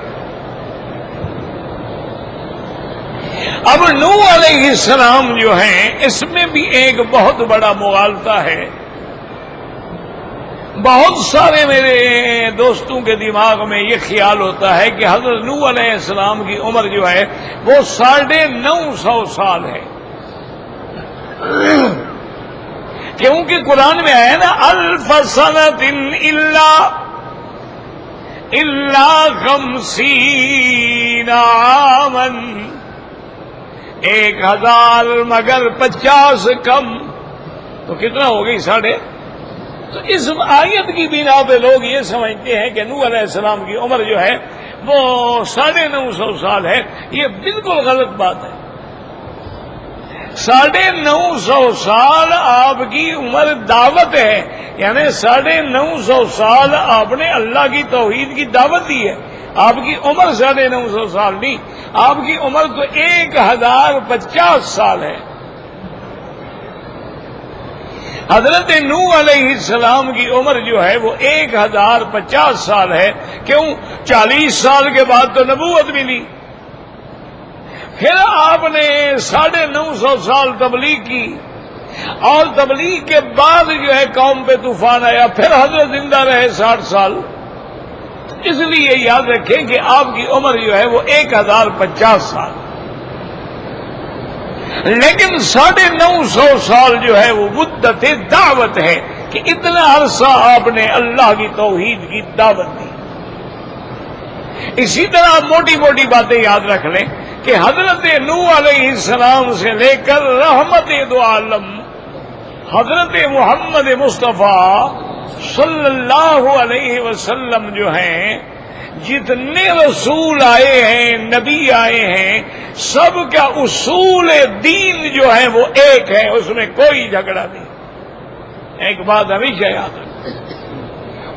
اب نوح علیہ السلام جو ہیں اس میں بھی ایک بہت بڑا مغالطہ ہے. بہت سارے میرے دوستوں کے دماغ میں یہ خیال ہوتا ہے کہ حضرت نوح علیہ السلام کی عمر جو ہے وہ 950 سال ہے، کیونکہ قرآن میں آیا نا الف سنۃ الا 50 عاما، 1000 مگر 50 کم، تو کتنا ہو گئی 1.5. تو اس آیت کی بنا پہ لوگ یہ سمجھتے ہیں کہ نوح علیہ السلام کی عمر جو ہے وہ 950 سال ہے. یہ بالکل غلط بات ہے. 950 سال آپ کی عمر دعوت ہے، یعنی 950 سال آپ نے اللہ کی توحید کی دعوت دی ہے. آپ کی عمر 950 سال نہیں، آپ کی عمر تو 1050 سال ہے. حضرت نوح علیہ السلام کی عمر جو ہے وہ 1050 سال ہے. کیوں؟ 40 سال کے بعد تو نبوت ملی، پھر آپ نے 950 سال تبلیغ کی، اور تبلیغ کے بعد جو ہے قوم پہ طوفان آیا، پھر حضرت زندہ رہے 60 سال. اس لیے یاد رکھیں کہ آپ کی عمر جو ہے وہ 1050 سال، لیکن 950 سال جو ہے وہ مدت دعوت ہے کہ اتنا عرصہ آپ نے اللہ کی توحید کی دعوت دی. اسی طرح موٹی موٹی باتیں یاد رکھ لیں کہ حضرت نوح علیہ السلام سے لے کر رحمت دو عالم حضرت محمد مصطفیٰ صلی اللہ علیہ وسلم جو ہیں، جتنے رسول آئے ہیں، نبی آئے ہیں، سب کا اصول دین جو ہے وہ ایک ہے، اس میں کوئی جھگڑا نہیں۔ ایک بات ہمیشہ یاد رکھیں،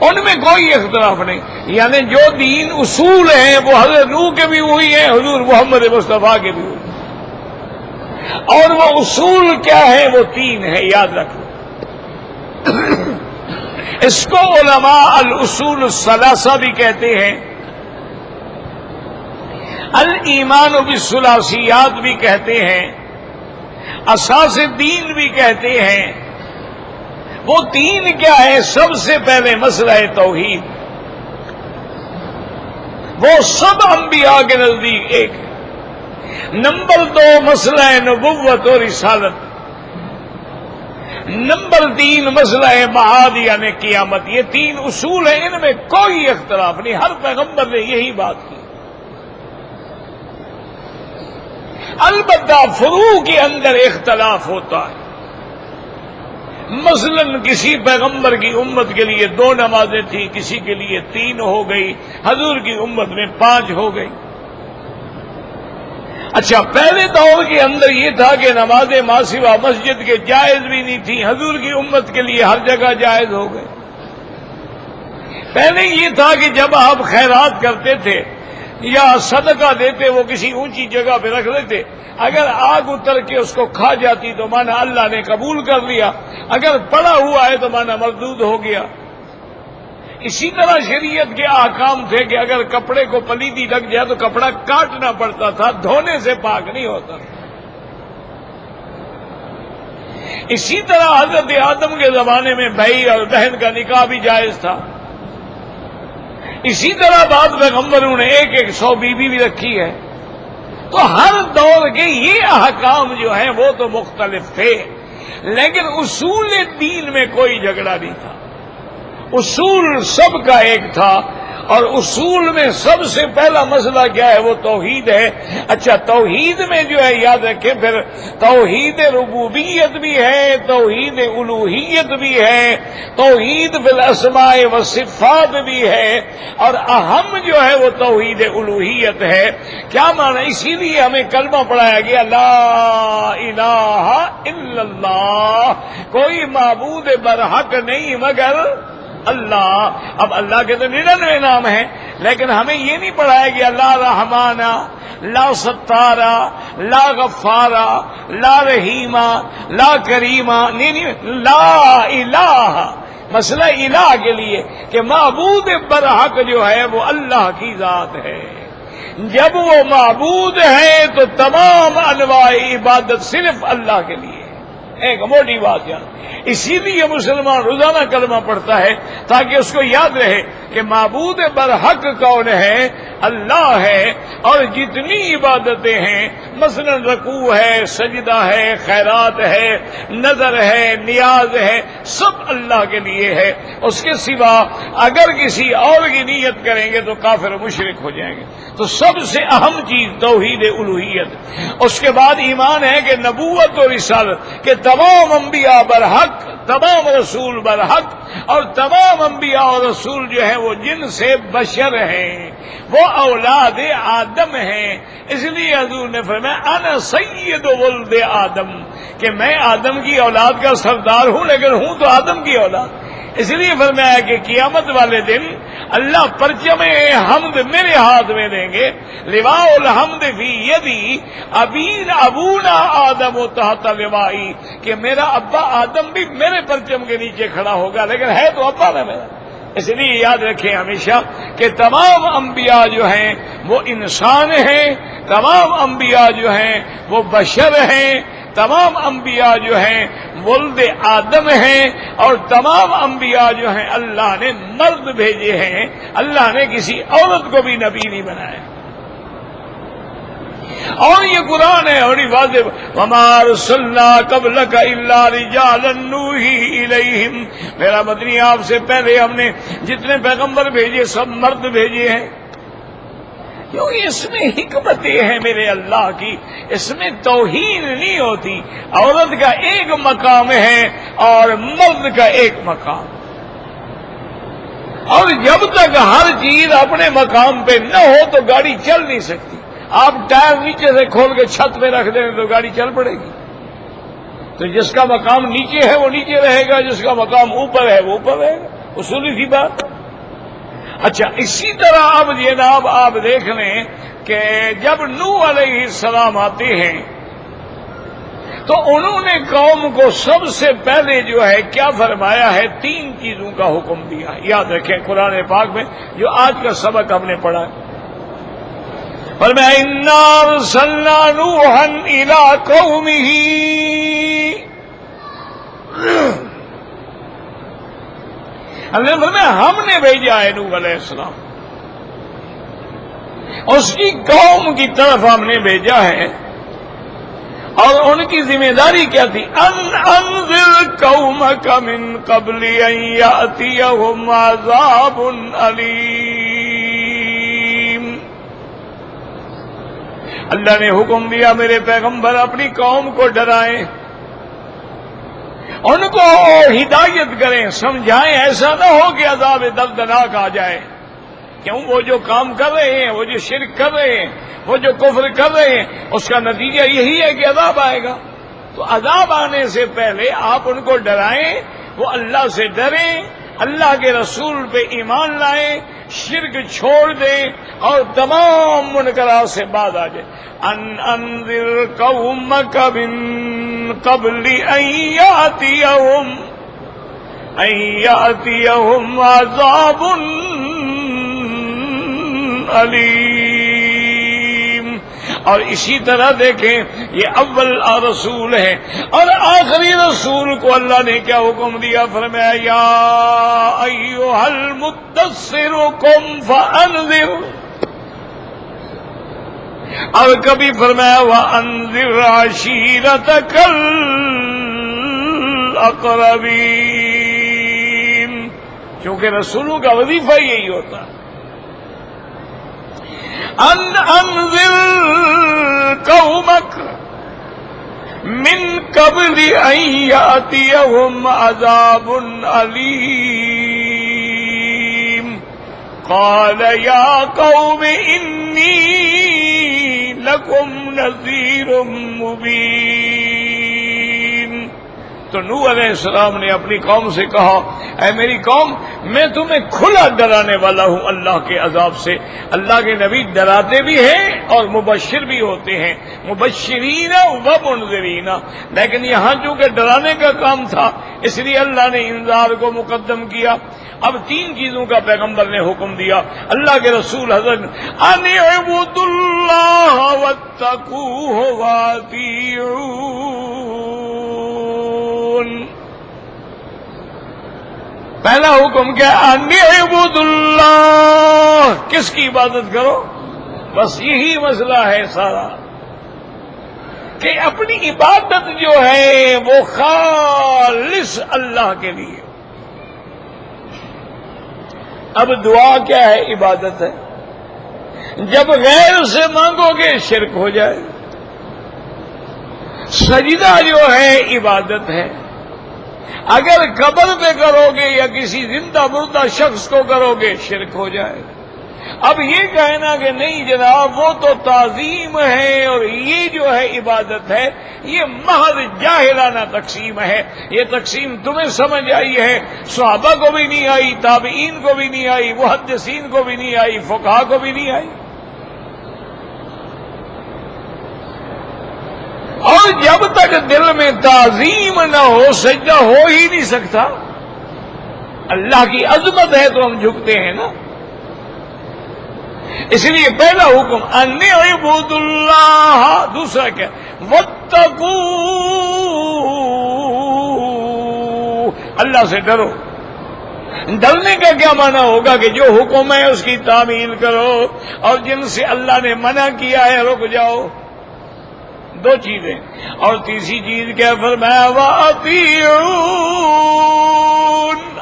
ان میں کوئی اختلاف نہیں، یعنی جو دین اصول ہیں وہ حضرت نوح کے بھی وہی ہیں، حضور محمد مصطفیٰ کے بھی وہی، اور وہ اصول کیا ہے؟ وہ تین ہے، یاد رکھو۔ اس کو علماء الاصول الثلاثہ بھی کہتے ہیں، الایمان بالثلاثیات بھی کہتے ہیں، اساس دین بھی کہتے ہیں۔ وہ تین کیا ہے؟ سب سے پہلے مسئلہ توحید، وہ سب انبیاء کے نزدیک ایک ہے۔ نمبر دو مسئلہ نبوت اور رسالت، نمبر تین مسئلہ معاد یعنی قیامت۔ یہ تین اصول ہیں، ان میں کوئی اختلاف نہیں، ہر پیغمبر نے یہی بات کی۔ البتہ فروع کے اندر اختلاف ہوتا ہے، مثلا کسی پیغمبر کی امت کے لیے 2 نمازیں تھیں، کسی کے لیے 3 ہو گئی، حضور کی امت میں 5 ہو گئی۔ اچھا، پہلے دور کے اندر یہ تھا کہ نمازیں ما سوا مسجد کے جائز بھی نہیں تھی، حضور کی امت کے لیے ہر جگہ جائز ہو گئے۔ پہلے یہ تھا کہ جب آپ خیرات کرتے تھے یا صدقہ دیتے، وہ کسی اونچی جگہ پہ رکھ لیتے، اگر آگ اتر کے اس کو کھا جاتی تو مانا اللہ نے قبول کر لیا، اگر پڑا ہوا ہے تو مانا مردود ہو گیا۔ اسی طرح شریعت کے احکام تھے کہ اگر کپڑے کو پلیدی لگ جائے تو کپڑا کاٹنا پڑتا تھا، دھونے سے پاک نہیں ہوتا۔ اسی طرح حضرت آدم کے زمانے میں بھائی اور بہن کا نکاح بھی جائز تھا۔ اسی طرح بعد پیغمبروں نے 100 بیوی بھی رکھی ہے۔ تو ہر دور کے یہ احکام جو ہیں وہ تو مختلف تھے، لیکن اصول دین میں کوئی جھگڑا نہیں تھا، اصول سب کا ایک تھا۔ اور اصول میں سب سے پہلا مسئلہ کیا ہے؟ وہ توحید ہے۔ اچھا، توحید میں جو ہے یاد رکھیں، پھر توحید ربوبیت بھی ہے، توحید الوہیت بھی ہے، توحید بالاسماء و صفات بھی ہے، اور اہم جو ہے وہ توحید الوہیت ہے۔ کیا معنی؟ اسی لیے ہمیں کلمہ پڑھایا گیا، لا الہ الا اللہ، کوئی معبود برحق نہیں مگر اللہ۔ اب اللہ کے تو 99 نام ہیں، لیکن ہمیں یہ نہیں پڑھایا گیا لا رحمانہ، لا ستارہ، لا غفارہ، لا رحیمہ، لا کریمہ، نہیں، لا الہ۔ مسئلہ الہ کے لیے کہ معبود برحق جو ہے وہ اللہ کی ذات ہے۔ جب وہ معبود ہے تو تمام انواع عبادت صرف اللہ کے لیے۔ ایک موٹی بات یاد، اسی لیے مسلمان روزانہ کلمہ پڑھتا ہے تاکہ اس کو یاد رہے کہ معبود برحق کون ہے؟ اللہ ہے، اور جتنی عبادتیں ہیں، مثلا رکوع ہے، سجدہ ہے، خیرات ہے، نظر ہے، نیاز ہے، سب اللہ کے لیے ہے۔ اس کے سوا اگر کسی اور کی نیت کریں گے تو کافر و مشرک ہو جائیں گے۔ تو سب سے اہم چیز توحید الوہیت۔ اس کے بعد ایمان ہے کہ نبوت اور رسالت، کہ تمام انبیاء برحق، تمام رسول برحق، اور تمام انبیاء اور رسول جو ہیں وہ جن سے بشر ہیں، وہ اولاد آدم ہیں۔ اس لیے حضور نے فرمایا انا سید ولد آدم، کہ میں آدم کی اولاد کا سردار ہوں، لیکن ہوں تو آدم کی اولاد۔ اس لیے فرمایا کہ قیامت والے دن اللہ پرچم حمد میرے ہاتھ میں دیں گے، لواء الحمد فی یدی، ابونا آدم تحت لوائی، کہ میرا ابا آدم بھی میرے پرچم کے نیچے کھڑا ہوگا، لیکن ہے تو ابا میں میرا۔ اس لیے یاد رکھیں ہمیشہ کہ تمام انبیاء جو ہیں وہ انسان ہیں، تمام انبیاء جو ہیں وہ بشر ہیں، تمام انبیاء جو ہیں ولد آدم ہیں، اور تمام انبیاء جو ہیں اللہ نے مرد بھیجے ہیں، اللہ نے کسی عورت کو بھی نبی نہیں بنایا۔ اور یہ قرآن ہے اور واضح، وما ارسلنا قبلک الا رجالا نوحی الیہم، میرا مدنی آپ سے پہلے ہم نے جتنے پیغمبر بھیجے سب مرد بھیجے ہیں۔ کیوں؟ اس میں حکمتیں ہیں میرے اللہ کی، اس میں توہین نہیں ہوتی۔ عورت کا ایک مقام ہے اور مرد کا ایک مقام۔ اور جب تک ہر چیز اپنے مقام پہ نہ ہو تو گاڑی چل نہیں سکتی. آپ ٹائر نیچے سے کھول کے چھت پہ رکھ دیں تو گاڑی چل پڑے گی. تو جس کا مقام نیچے ہے وہ نیچے رہے گا، جس کا مقام اوپر ہے وہ اوپر رہے گا. اصولی سی بات. اچھا، اسی طرح اب جناب آپ دیکھ لیں کہ جب نوح علیہ السلام آتے ہیں تو انہوں نے قوم کو سب سے پہلے جو ہے کیا فرمایا ہے؟ 3 چیزوں کا حکم دیا ہے. یاد رکھیں قرآن پاک میں جو آج کا سبق ہم نے پڑھا ہے. فرمایا انا ارسلنا نوحا الی قومہ، اللہ نے فرمایا ہم نے بھیجا ہے نوح علیہ السلام، اس کی قوم کی طرف ہم نے بھیجا ہے. اور ان کی ذمہ داری کیا تھی؟ انذر قومک من قبل ان یأتیہم عذاب علیم. اللہ نے حکم دیا میرے پیغمبر اپنی قوم کو ڈرائیں، ان کو ہدایت کریں، سمجھائیں، ایسا نہ ہو کہ عذاب دردناک آ جائے. کیوں؟ وہ جو کام کر رہے ہیں، وہ جو شرک کر رہے ہیں، وہ جو کفر کر رہے ہیں، اس کا نتیجہ یہی ہے کہ عذاب آئے گا. تو عذاب آنے سے پہلے آپ ان کو ڈرائیں، وہ اللہ سے ڈریں، اللہ کے رسول پہ ایمان لائیں، شرک چھوڑ دیں اور تمام منکرات سے باز آ جائیں. انذر قومک من قبل ان یأتیہم عذاب علیم. اور اسی طرح دیکھیں یہ اول رسول ہے اور آخری رسول کو اللہ نے کیا حکم دیا؟ فرمایا یا ایھا المدثر قم فانذر، اور کبھی فرمایا وانذر عشیرتک الاقربین، کیونکہ رسولوں کا وظیفہ یہی ہوتا ہے. انذر قومک من قبل ان یأتیہم عذاب علیم. قال یا قوم انی لکم نذیر مبین. تو نوح علیہ السلام نے اپنی قوم سے کہا اے میری قوم میں تمہیں کھلا ڈرانے والا ہوں اللہ کے عذاب سے. اللہ کے نبی ڈراتے بھی ہیں اور مبشر بھی ہوتے ہیں، مبشرین و منذرین. لیکن یہاں چونکہ ڈرانے کا کام تھا اس لیے اللہ نے انذار کو مقدم کیا. اب 3 چیزوں کا پیغمبر نے حکم دیا. اللہ کے رسول حضرت ان اعبدوا اللہ واتقوہ واطیعون. پہلا حکم کیا؟ ان اعبدوا اللہ، کس کی عبادت کرو؟ بس یہی مسئلہ ہے سارا کہ اپنی عبادت جو ہے وہ خالص اللہ کے لیے. اب دعا کیا ہے؟ عبادت ہے. جب غیر سے مانگو گے شرک ہو جائے. سجدہ جو ہے عبادت ہے. اگر قبر پہ کرو گے یا کسی زندہ مردہ شخص کو کرو گے شرک ہو جائے. اب یہ کہنا کہ نہیں جناب وہ تو تعظیم ہے اور یہ جو ہے عبادت ہے، یہ محض جاہلانہ تقسیم ہے. یہ تقسیم تمہیں سمجھ آئی ہے، صحابہ کو بھی نہیں آئی، تابعین کو بھی نہیں آئی، محدثین کو بھی نہیں آئی، فقہا کو بھی نہیں آئی. اور جب تک دل میں تعظیم نہ ہو سجدہ ہو ہی نہیں سکتا. اللہ کی عظمت ہے تو ہم جھکتے ہیں نا. اس لیے پہلا حکم ان اعبدوا اللہ، دوسرا کیا؟ واتقوہ، اللہ سے ڈرو. ڈرنے کا کیا معنی ہوگا کہ جو حکم ہے اس کی تعمیل کرو اور جن سے اللہ نے منع کیا ہے رک جاؤ. 2 چیزیں. اور تیسری چیز کیا فرمایا؟ واطیعون،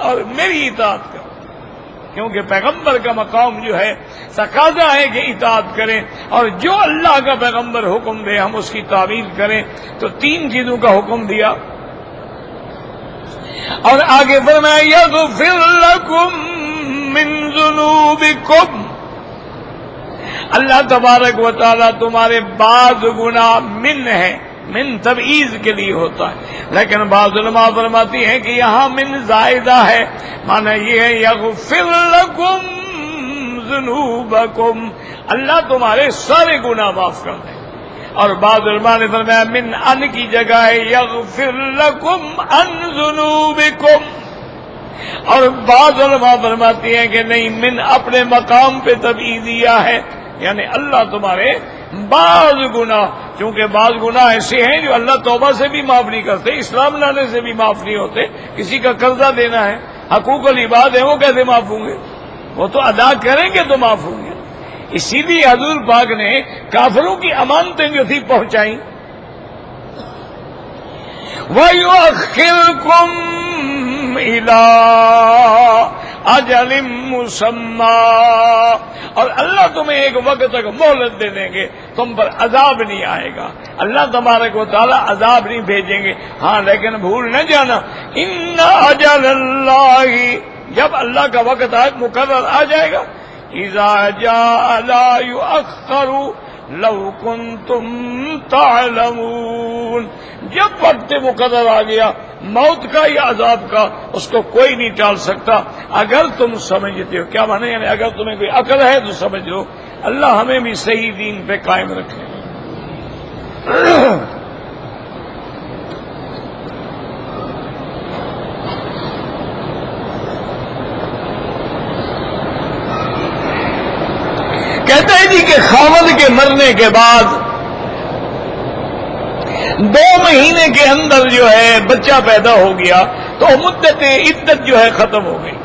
اور میری اطاعت کرو. کیونکہ پیغمبر کا مقام جو ہے تقاضا ہے کہ اطاعت کریں اور جو اللہ کا پیغمبر حکم دے ہم اس کی تعمیل کریں. تو 3 چیزوں کا حکم دیا اور آگے فرمایا یغفر لکم من ذنوبکم، اللہ تبارک و تعالیٰ تمہارے بعض گناہ من ہے، من تبعیض کے لیے ہوتا ہے، لیکن بعض علماء فرماتی ہیں کہ یہاں من زائدہ ہے، معنی یہ ہے یغفر لکم ذنوبکم، اللہ تمہارے سارے گناہ معاف کر دے۔ اور بعض علماء نے فرمایا من ان کی جگہ ہے یغفر لکم ان ذنوبکم، اور بعض علماء فرماتی ہیں کہ نہیں، من اپنے مقام پہ تبعیضیہ ہے، یعنی اللہ تمہارے بعض گناہ، چونکہ بعض گناہ ایسے ہیں جو اللہ توبہ سے بھی معاف نہیں کرتے، اسلام لانے سے بھی معاف نہیں ہوتے، کسی کا قرضہ دینا ہے، حقوق العباد ہے، وہ کیسے معاف ہوں گے؟ وہ تو ادا کریں گے تو معاف ہوں گے۔ اسی لیے حضور پاک نے کافروں کی امانتیں جو تھی پہنچائیں، وَيُؤَخِّرْكُمْ إِلَىٰ أَجَلٍ مُّسَمًّى، اور اللہ تمہیں ایک وقت تک مہلت دے دیں گے، تم پر عذاب نہیں آئے گا، اللہ تبارک و تعالیٰ عذاب نہیں بھیجیں گے۔ ہاں لیکن بھول نہ جانا، إِنَّ أَجَلَ اللَّهِ، جب اللہ کا وقت مقرر آ جائے گا، اذا جاء لا يؤخر لو کنتم تعلمون، جب وقت مقرر آ گیا موت کا یا عذاب کا، اس کو کوئی نہیں ٹال سکتا اگر تم سمجھتے ہو۔ کیا مانے؟ یعنی اگر تمہیں کوئی عقل ہے تو سمجھ لو، اللہ ہمیں بھی صحیح دین پہ قائم رکھے۔ کہتے ہیں جی کہ خاوند کے مرنے کے بعد 2 مہینے کے اندر جو ہے بچہ پیدا ہو گیا تو مدت عدت جو ہے ختم ہو گئی۔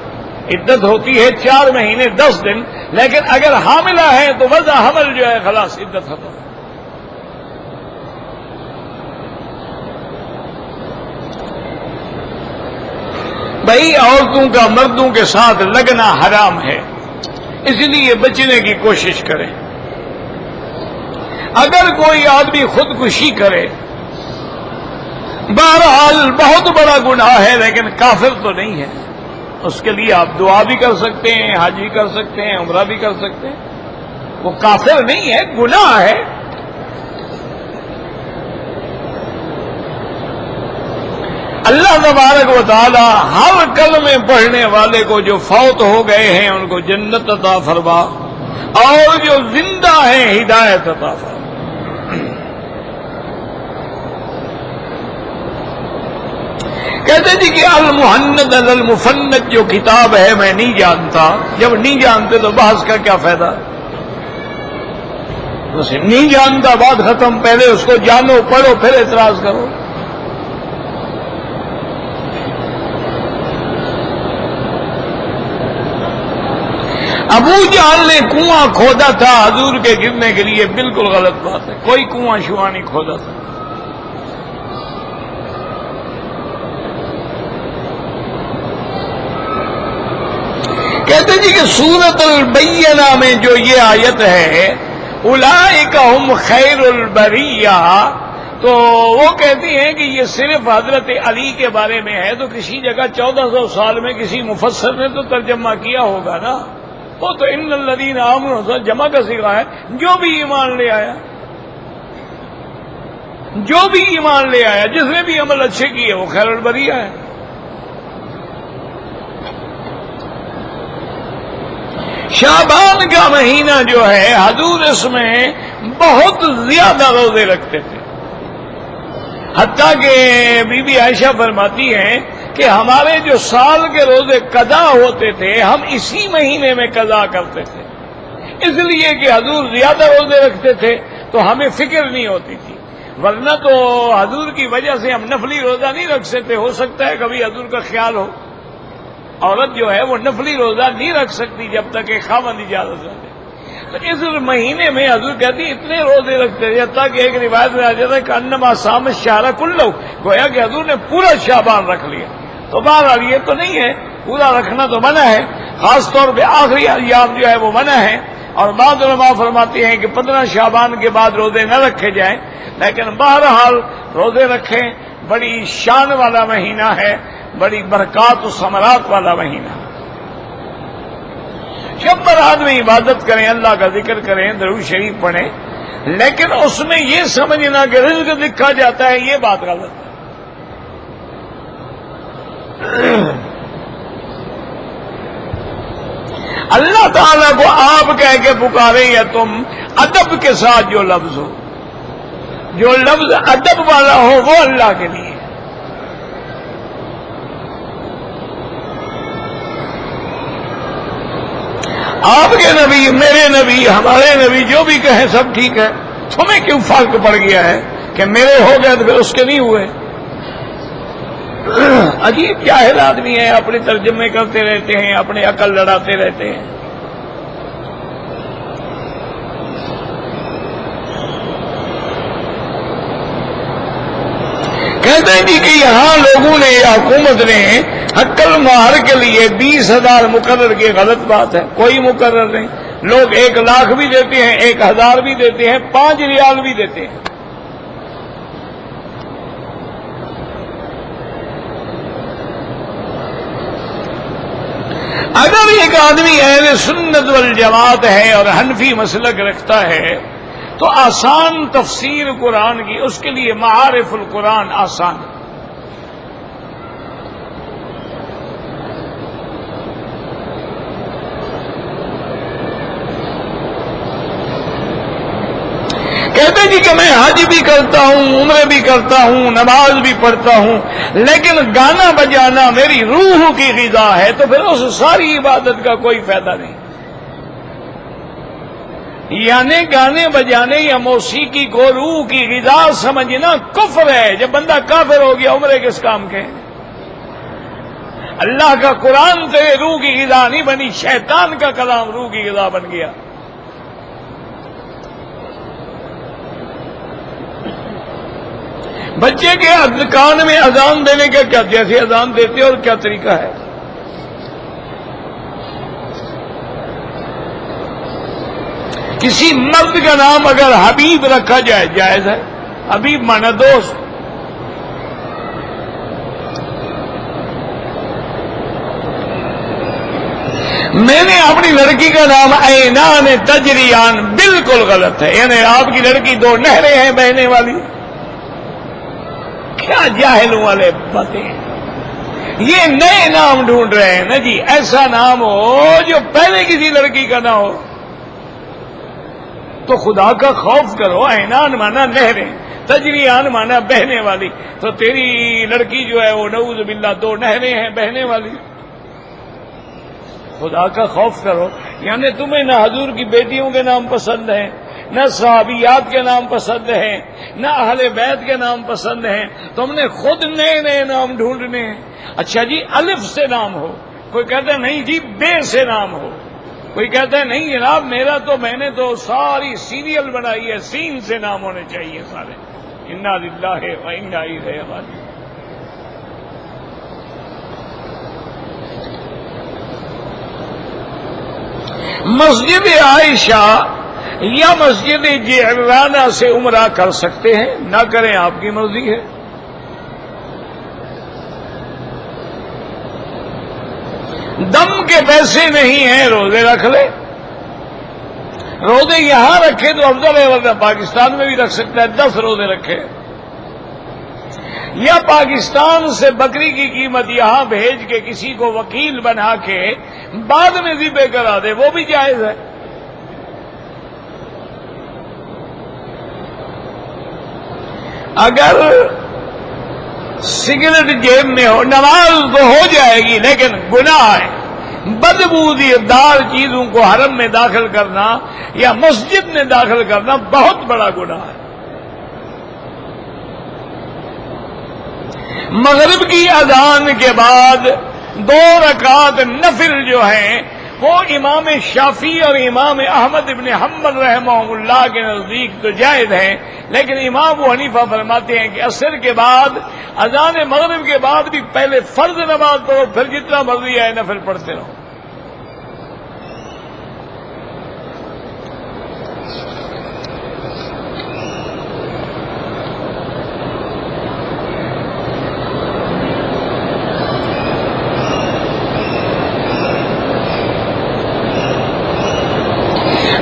عدت ہوتی ہے 4 مہینے 10 دن، لیکن اگر حاملہ ہے تو وضع حمل جو ہے خلاص عدت ختم۔ بھائی عورتوں کا مردوں کے ساتھ لگنا حرام ہے، اس لیے بچنے کی کوشش کریں۔ اگر کوئی آدمی خودکشی کرے، بہرحال بہت بڑا گناہ ہے لیکن کافر تو نہیں ہے، اس کے لیے آپ دعا بھی کر سکتے ہیں، حج بھی کر سکتے ہیں، عمرہ بھی کر سکتے ہیں، وہ کافر نہیں ہے، گناہ ہے۔ اللہ تبارک و تعالی ہر کلمے پڑھنے والے کو جو فوت ہو گئے ہیں ان کو جنت عطا فرما، اور جو زندہ ہیں ہدایت عطا فرما۔ کہتے جی کہ المحند المفند جو کتاب ہے میں نہیں جانتا، جب نہیں جانتے تو بحث کا کیا فائدہ؟ نہیں جانتا بات ختم، پہلے اس کو جانو پڑھو پھر اعتراض کرو۔ ابو جہل نے کنواں کھودا تھا حضور کے گرنے کے لیے، بالکل غلط بات ہے، کوئی کنواں شواں نہیں کھودا تھا۔ کہتے جی کہ سورۃ البینہ میں جو یہ آیت ہے اولئک ہم خیر البریہ، تو وہ کہتی ہیں کہ یہ صرف حضرت علی کے بارے میں ہے، تو کسی جگہ 1400 سال میں کسی مفسر نے تو ترجمہ کیا ہوگا نا، وہ تو ان الذین آمنوا جمع کا صیغہ ہے، جو بھی ایمان لے آیا، جو بھی ایمان لے آیا، جس نے بھی عمل اچھے کیے وہ خیر البریہ ہے۔ شعبان کا مہینہ جو ہے حضور اس میں بہت زیادہ روزے رکھتے تھے، حتیٰ کہ بی بی عائشہ فرماتی ہیں کہ ہمارے جو سال کے روزے قضا ہوتے تھے ہم اسی مہینے میں قضا کرتے تھے، اس لیے کہ حضور زیادہ روزے رکھتے تھے تو ہمیں فکر نہیں ہوتی تھی، ورنہ تو حضور کی وجہ سے ہم نفلی روزہ نہیں رکھ سکتے۔ ہو سکتا ہے کبھی حضور کا خیال ہو، عورت جو ہے وہ نفلی روزہ نہیں رکھ سکتی جب تک کہ خاوند اجازت نہ دے، تو اس مہینے میں حضور کہتی اتنے روزے رکھتے تھے حتیٰ کہ ایک روایت میں آ جاتا ہے کہ انما صام الشہر کلہ، گویا کہ حضور نے پورا شعبان رکھ لیا۔ تو بہرحال یہ تو نہیں ہے، پورا رکھنا تو منع ہے، خاص طور پہ آخری ایام جو ہے وہ منع ہے، اور بعض علماء فرماتے ہیں کہ 15 شعبان کے بعد روزے نہ رکھے جائیں، لیکن بہرحال روزے رکھیں، بڑی شان والا مہینہ ہے، بڑی برکات و ثمرات والا مہینہ۔ شبر آدمی عبادت کریں، اللہ کا ذکر کریں، درود شریف پڑھیں، لیکن اس میں یہ سمجھنا کہ رزق لکھا جاتا ہے، یہ بات غلط ہے۔ اللہ تعالیٰ کو آپ کہہ کے پکارے یا تم ادب کے ساتھ جو لفظ ہو، جو لفظ ادب والا ہو وہ اللہ کے لیے۔ آپ کے نبی، میرے نبی، ہمارے نبی جو بھی کہیں سب ٹھیک ہے، تمہیں کیوں فرق پڑ گیا ہے کہ میرے ہو گئے تو پھر اس کے نہیں ہوئے؟ عجیب جاہل آدمی ہے، اپنے ترجمے کرتے رہتے ہیں، اپنے عقل لڑاتے رہتے ہیں۔ کہتے ہیں جی کہ یہاں لوگوں نے، حکومت نے عقل مہر کے لیے 20,000 مقرر کی، غلط بات ہے، کوئی مقرر نہیں۔ لوگ 1,00,000 بھی دیتے ہیں، 1,000 بھی دیتے ہیں، 5 ریال بھی دیتے ہیں۔ اگر ایک آدمی اہل سنت والجماعت ہے اور حنفی مسلک رکھتا ہے تو آسان تفسیر قرآن کی، اس کے لیے معارف القرآن آسان ہے۔ کہتے جی کہ میں حج بھی کرتا ہوں، عمرے بھی کرتا ہوں، نماز بھی پڑھتا ہوں، لیکن گانا بجانا میری روح کی غذا ہے، تو پھر اس ساری عبادت کا کوئی فائدہ نہیں۔ یعنی گانے بجانے یا موسیقی کو روح کی غذا سمجھنا کفر ہے۔ جب بندہ کافر ہو گیا، عمرے کس کام کے؟ اللہ کا قرآن سے روح کی غذا نہیں بنی، شیطان کا کلام روح کی غذا بن گیا۔ بچے کے کان میں اذان دینے کا کیا، جیسے اذان دیتے اور کیا طریقہ ہے؟ کسی مرد کا نام اگر حبیب رکھا جائے، جائز ہے؟ حبیب مانا دوست۔ میں نے اپنی لڑکی کا نام عینان تجریان، بالکل غلط ہے۔ یعنی آپ کی لڑکی 2 نہریں ہیں بہنے والی؟ کیا جاہلوں والے باتیں ہیں۔ یہ نئے نام ڈھونڈ رہے ہیں نا جی، ایسا نام ہو جو پہلے کسی لڑکی کا نہ ہو۔ تو خدا کا خوف کرو، عینان مانا نہریں، تجریان مانا بہنے والی، تو تیری لڑکی جو ہے وہ نعوذ باللہ 2 نہریں ہیں بہنے والی۔ خدا کا خوف کرو۔ یعنی تمہیں نہ حضور کی بیٹیوں کے نام پسند ہیں، نہ صحابیات کے نام پسند ہیں، نہ اہل بیت کے نام پسند ہیں، تم نے خود نئے نئے نام ڈھونڈنے ہیں۔ اچھا جی الف سے نام ہو، کوئی کہتا ہے نہیں جی بے سے نام ہو، کوئی کہتا ہے نہیں جناب میرا تو، میں نے تو ساری سیریل بنائی ہے، سین سے نام ہونے چاہیے سارے۔ انا للہ و انا الیہ راجعون۔ مسجد عائشہ یا مسجد جعرانہ سے عمرہ کر سکتے ہیں، نہ کریں آپ کی مرضی ہے۔ دم کے پیسے نہیں ہیں، روزے رکھ لے۔ روزے یہاں رکھے تو افضل ہے، ورنہ پاکستان میں بھی رکھ سکتا ہے، 10 روزے رکھے، یا پاکستان سے بکری کی قیمت یہاں بھیج کے کسی کو وکیل بنا کے بعد میں ذبح کرا دے، وہ بھی جائز ہے۔ اگر سگریٹ جیب میں ہو، نماز تو ہو جائے گی لیکن گناہ ہے۔ بدبودار چیزوں کو حرم میں داخل کرنا یا مسجد میں داخل کرنا بہت بڑا گناہ ہے۔ مغرب کی اذان کے بعد 2 رکعت نفل جو ہیں وہ امام شافعی اور امام احمد ابن حنبل رحمہ اللہ کے نزدیک تو جائز ہیں، لیکن امام ابو حنیفہ فرماتے ہیں کہ عصر کے بعد، اذان مغرب کے بعد بھی پہلے فرض نماز پڑھو، پھر جتنا مرضی ہے نفل پڑھتے رہو۔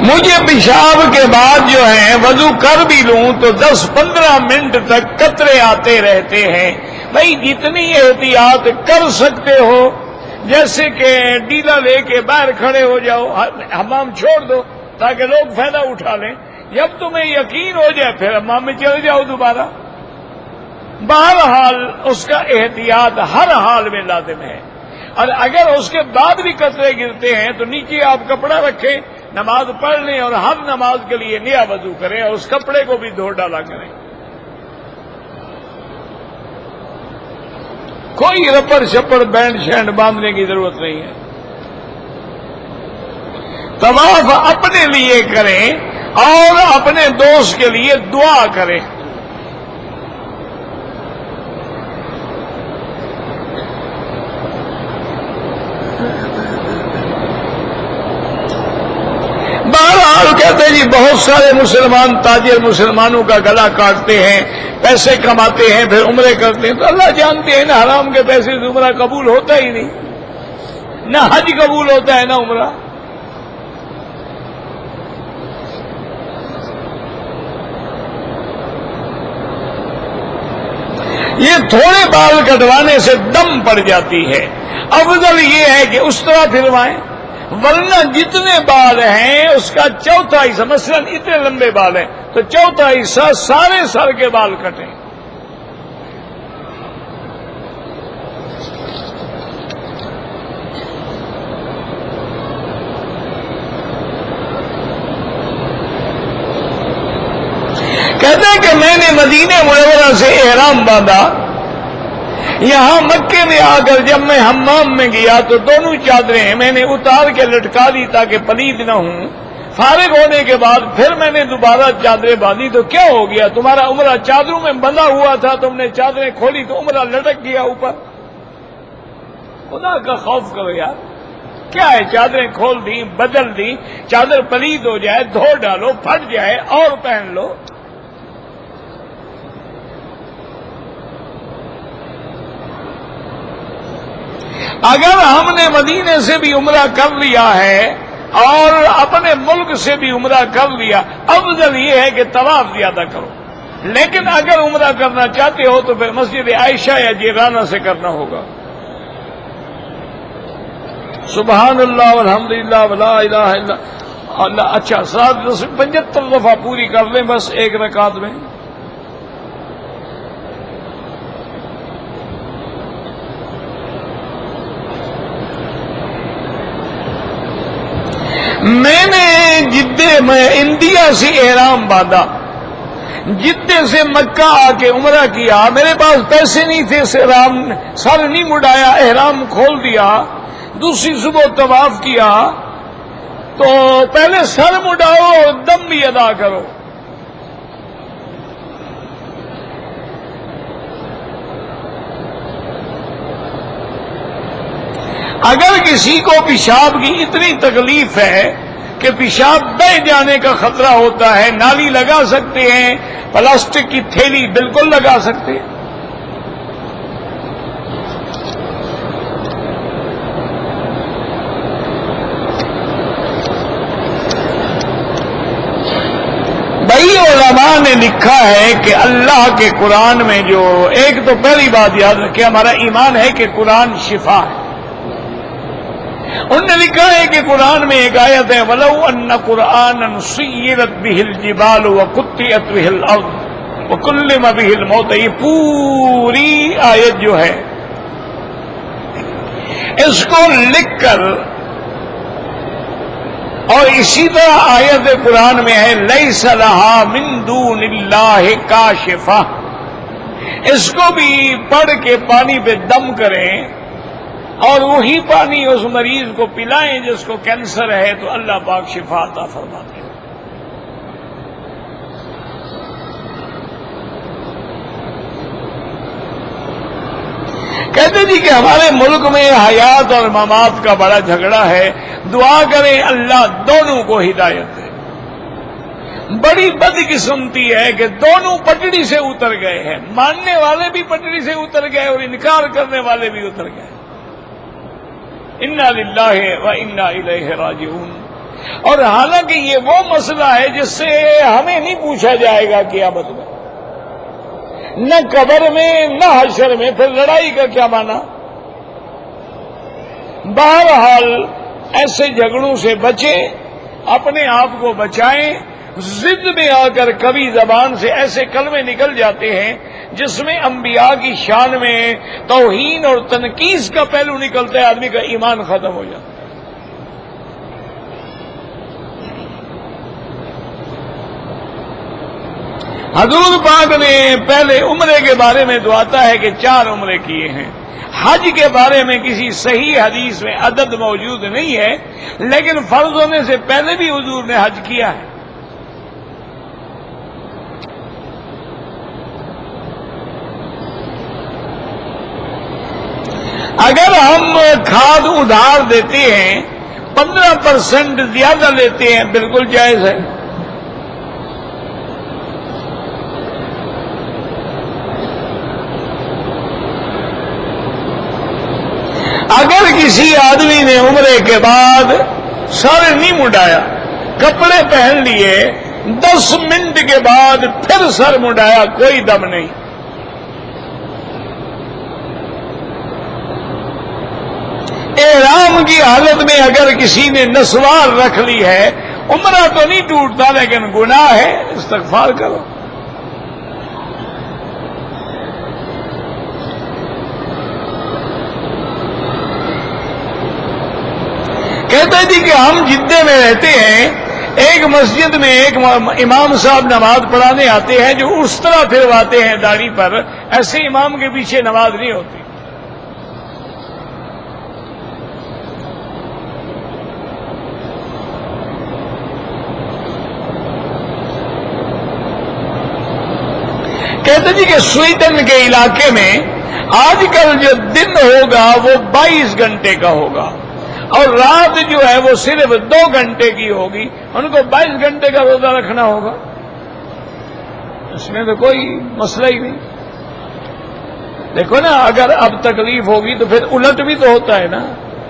مجھے پیشاب کے بعد جو ہے وضو کر بھی لوں تو 10-15 منٹ تک قطرے آتے رہتے ہیں. بھائی جتنی احتیاط کر سکتے ہو، جیسے کہ ڈیلا لے کے باہر کھڑے ہو جاؤ، حمام چھوڑ دو تاکہ لوگ فائدہ اٹھا لیں. جب تمہیں یقین ہو جائے پھر حمام میں چلے جاؤ دوبارہ. بہرحال اس کا احتیاط ہر حال میں لازم ہے. اور اگر اس کے بعد بھی قطرے گرتے ہیں تو نیچے آپ کپڑا رکھیں، نماز پڑھ لیں اور ہر نماز کے لیے نیا وضو کریں اور اس کپڑے کو بھی دھو ڈالا کریں. کوئی رپڑ شپڑ بینڈ شینڈ باندھنے کی ضرورت نہیں ہے. طواف اپنے لیے کریں اور اپنے دوست کے لیے دعا کریں. کہتے ہیں جی بہت سارے مسلمان تاجر مسلمانوں کا گلا کاٹتے ہیں، پیسے کماتے ہیں، پھر عمرے کرتے ہیں. تو اللہ جانتے ہیں نا حرام کے پیسے سے عمرہ قبول ہوتا ہی نہیں، نہ حج قبول ہوتا ہے نہ عمرہ. یہ تھوڑے بال کٹوانے سے دم پڑ جاتی ہے. افضل یہ ہے کہ اس طرح پھروائیں، ورنہ جتنے بال ہیں اس کا چوتھا حصہ، مثلا اتنے لمبے بال ہیں تو چوتھا حصہ سارے سر کے بال کٹیں. کہتے ہیں کہ میں نے مدینہ منورہ سے احرام باندھا، یہاں مکے میں آ کر جب میں حمام میں گیا تو دونوں چادریں میں نے اتار کے لٹکا دی تاکہ پلید نہ ہوں. فارغ ہونے کے بعد پھر میں نے دوبارہ چادریں باندھی. تو کیا ہو گیا؟ تمہارا عمرہ چادروں میں بندھا ہوا تھا، تم نے چادریں کھولی تو عمرہ لٹک گیا اوپر. خدا کا خوف کرو یار. کیا ہے، چادریں کھول دی، بدل دی، چادر پلید ہو جائے دھو ڈالو، پھٹ جائے اور پہن لو. اگر ہم نے مدینے سے بھی عمرہ کر لیا ہے اور اپنے ملک سے بھی عمرہ کر لیا، افضل یہ ہے کہ طواف زیادہ کرو. لیکن اگر عمرہ کرنا چاہتے ہو تو پھر مسجد عائشہ یا جیرانہ سے کرنا ہوگا. سبحان اللہ والحمدللہ ولا الہ الا اللہ. اچھا 75 دفعہ پوری کر لیں بس ایک رکعت میں. میں نے جدے میں انڈیا سے احرام باندھا، جدے سے مکہ آ کے عمرہ کیا. میرے پاس پیسے نہیں تھے، سر نہیں مڑایا، احرام کھول دیا. دوسری صبح طواف کیا. تو پہلے سر مڑاؤ اور دم بھی ادا کرو. اگر کسی کو پیشاب کی اتنی تکلیف ہے کہ پیشاب بہہ جانے کا خطرہ ہوتا ہے، نالی لگا سکتے ہیں، پلاسٹک کی تھیلی بالکل لگا سکتے ہیں. بھائی علماء نے لکھا ہے کہ اللہ کے قرآن میں جو ایک تو پہلی بات یاد رکھیں، ہمارا ایمان ہے کہ قرآن شفا ہے. انہوں نے لکھا ہے کہ قرآن میں ایک آیت ہے وَلَوْ أَنَّ قُرْآنًا سُيِّرَتْ بِهِ الْجِبَالُ وَقُطِّعَتْ بِهِ الْأَرْضُ وَكُلِّمَ بِهِ الْمَوْتَ. یہ پوری آیت جو ہے اس کو لکھ کر، اور اسی طرح آیت قرآن میں ہے لَيْسَ لَهَا مِن دُونِ اللَّهِ كَاشِفَةٌ. اس کو بھی پڑھ کے پانی پہ دم کریں اور وہی پانی اس مریض کو پلائیں جس کو کینسر ہے تو اللہ پاک شفا عطا فرماتے ہیں. کہتے جی کہ ہمارے ملک میں حیات اور ممات کا بڑا جھگڑا ہے، دعا کریں اللہ دونوں کو ہدایت دے. بڑی بدقسمتی ہے کہ دونوں پٹڑی سے اتر گئے ہیں، ماننے والے بھی پٹڑی سے اتر گئے اور انکار کرنے والے بھی اتر گئے. انا للہ و انا الیہ راجعون. اور حالانکہ یہ وہ مسئلہ ہے جس سے ہمیں نہیں پوچھا جائے گا قیامت میں، نہ قبر میں نہ حشر میں، پھر لڑائی کا کیا معنی؟ بہرحال ایسے جھگڑوں سے بچیں، اپنے آپ کو بچائیں۔ ضد میں آ کر کبھی زبان سے ایسے کلمے نکل جاتے ہیں جس میں انبیاء کی شان میں توہین اور تنقیص کا پہلو نکلتا ہے، آدمی کا ایمان ختم ہو جاتا ہے۔ حضور پاک نے پہلے عمرے کے بارے میں تو آتا ہے کہ 4 عمرے کیے ہیں۔ حج کے بارے میں کسی صحیح حدیث میں عدد موجود نہیں ہے، لیکن فرض ہونے سے پہلے بھی حضور نے حج کیا ہے۔ اگر ہم کھاد ادھار دیتے ہیں، 15% زیادہ لیتے ہیں، بالکل جائز ہے۔ اگر کسی آدمی نے عمرے کے بعد سر نہیں مڈایا، کپڑے پہن لیے، 10 منٹ کے بعد پھر سر مڈایا، کوئی دم نہیں۔ احرام کی حالت میں اگر کسی نے نسوار رکھ لی ہے، عمرہ تو نہیں ٹوٹتا لیکن گناہ ہے، استغفار کرو۔ کہتے جی کہ ہم جدے میں رہتے ہیں، ایک مسجد میں ایک امام صاحب نماز پڑھانے آتے ہیں جو اس طرح پھرواتے ہیں داڑھی پر، ایسے امام کے پیچھے نماز نہیں ہوتی۔ کہتے جی کہ سویڈن کے علاقے میں آج کل جو دن ہوگا وہ 22 گھنٹے کا ہوگا، اور رات جو ہے وہ صرف 2 گھنٹے کی ہوگی، ان کو 22 گھنٹے کا روزہ رکھنا ہوگا۔ اس میں تو کوئی مسئلہ ہی نہیں۔ دیکھو نا، اگر اب تکلیف ہوگی تو پھر الٹ بھی تو ہوتا ہے نا،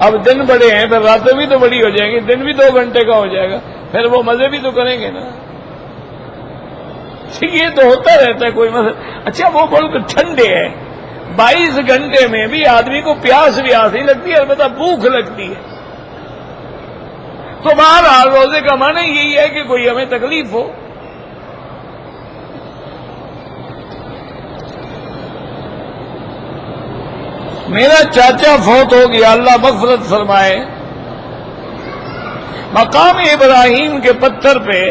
اب دن بڑے ہیں پھر راتیں بھی تو بڑی ہو جائیں گی، دن بھی 2 گھنٹے کا ہو جائے گا، پھر وہ مزے بھی تو کریں گے نا۔ یہ تو ہوتا رہتا ہے، کوئی مسئلہ۔ اچھا وہ ملک ٹھنڈے ہیں، 22 گھنٹے میں بھی آدمی کو پیاس بھی آتی لگتی ہے، البتہ بھوک لگتی ہے۔ تو بہرحال روزے کا معنی یہی ہے کہ کوئی ہمیں تکلیف ہو۔ میرا چاچا فوت ہو گیا، اللہ مغفرت فرمائے، مقام ابراہیم کے پتھر پہ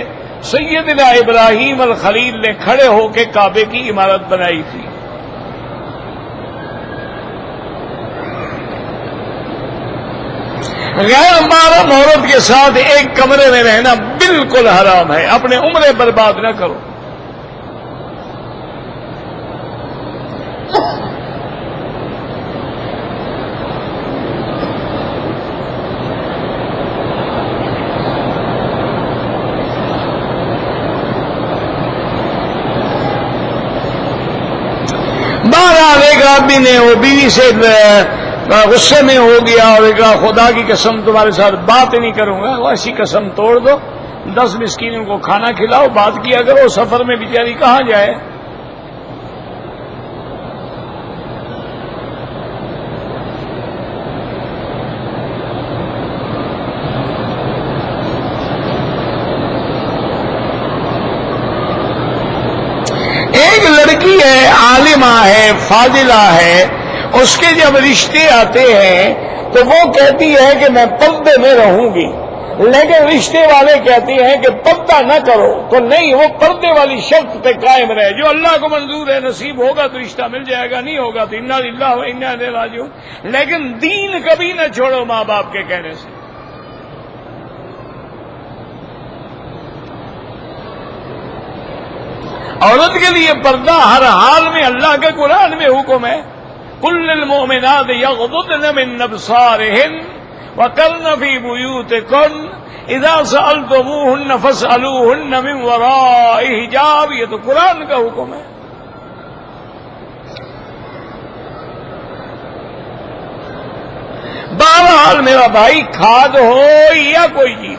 سیدنا ابراہیم الخلیل نے کھڑے ہو کے کعبے کی عمارت بنائی تھی۔ غیر محرم عورت کے ساتھ ایک کمرے میں رہنا بالکل حرام ہے، اپنے عمرے برباد نہ کرو۔ بہرحال ایک آدمی نے وہ بیوی سے غصے میں ہو گیا اور کہا خدا کی قسم تمہارے ساتھ بات نہیں کروں گا، وہ ایسی قسم توڑ دو، 10 مسکینوں کو کھانا کھلاؤ، بات کیا کرو، سفر میں بیچاری کہاں جائے۔ ایک لڑکی ہے، عالمہ ہے، فاضلہ ہے، اس کے جب رشتے آتے ہیں تو وہ کہتی ہے کہ میں پردے میں رہوں گی، لیکن رشتے والے کہتے ہیں کہ پردہ نہ کرو، تو نہیں، وہ پردے والی شرط پہ قائم رہے، جو اللہ کو منظور ہے، نصیب ہوگا تو رشتہ مل جائے گا، نہیں ہوگا تو انا للہ و انا الیہ راجعون، لیکن دین کبھی نہ چھوڑو ماں باپ کے کہنے سے۔ عورت کے لیے پردہ ہر حال میں اللہ کے قرآن میں حکم ہے، قل للمؤمنات یغضضن من ابصارهن وقرن فی بیوتکن اذا سألتموهن فاسألوهن من وراء حجاب، یہ تو قرآن کا حکم ہے۔ بہرحال میرا بھائی، کھاد ہو یا کوئی چیز،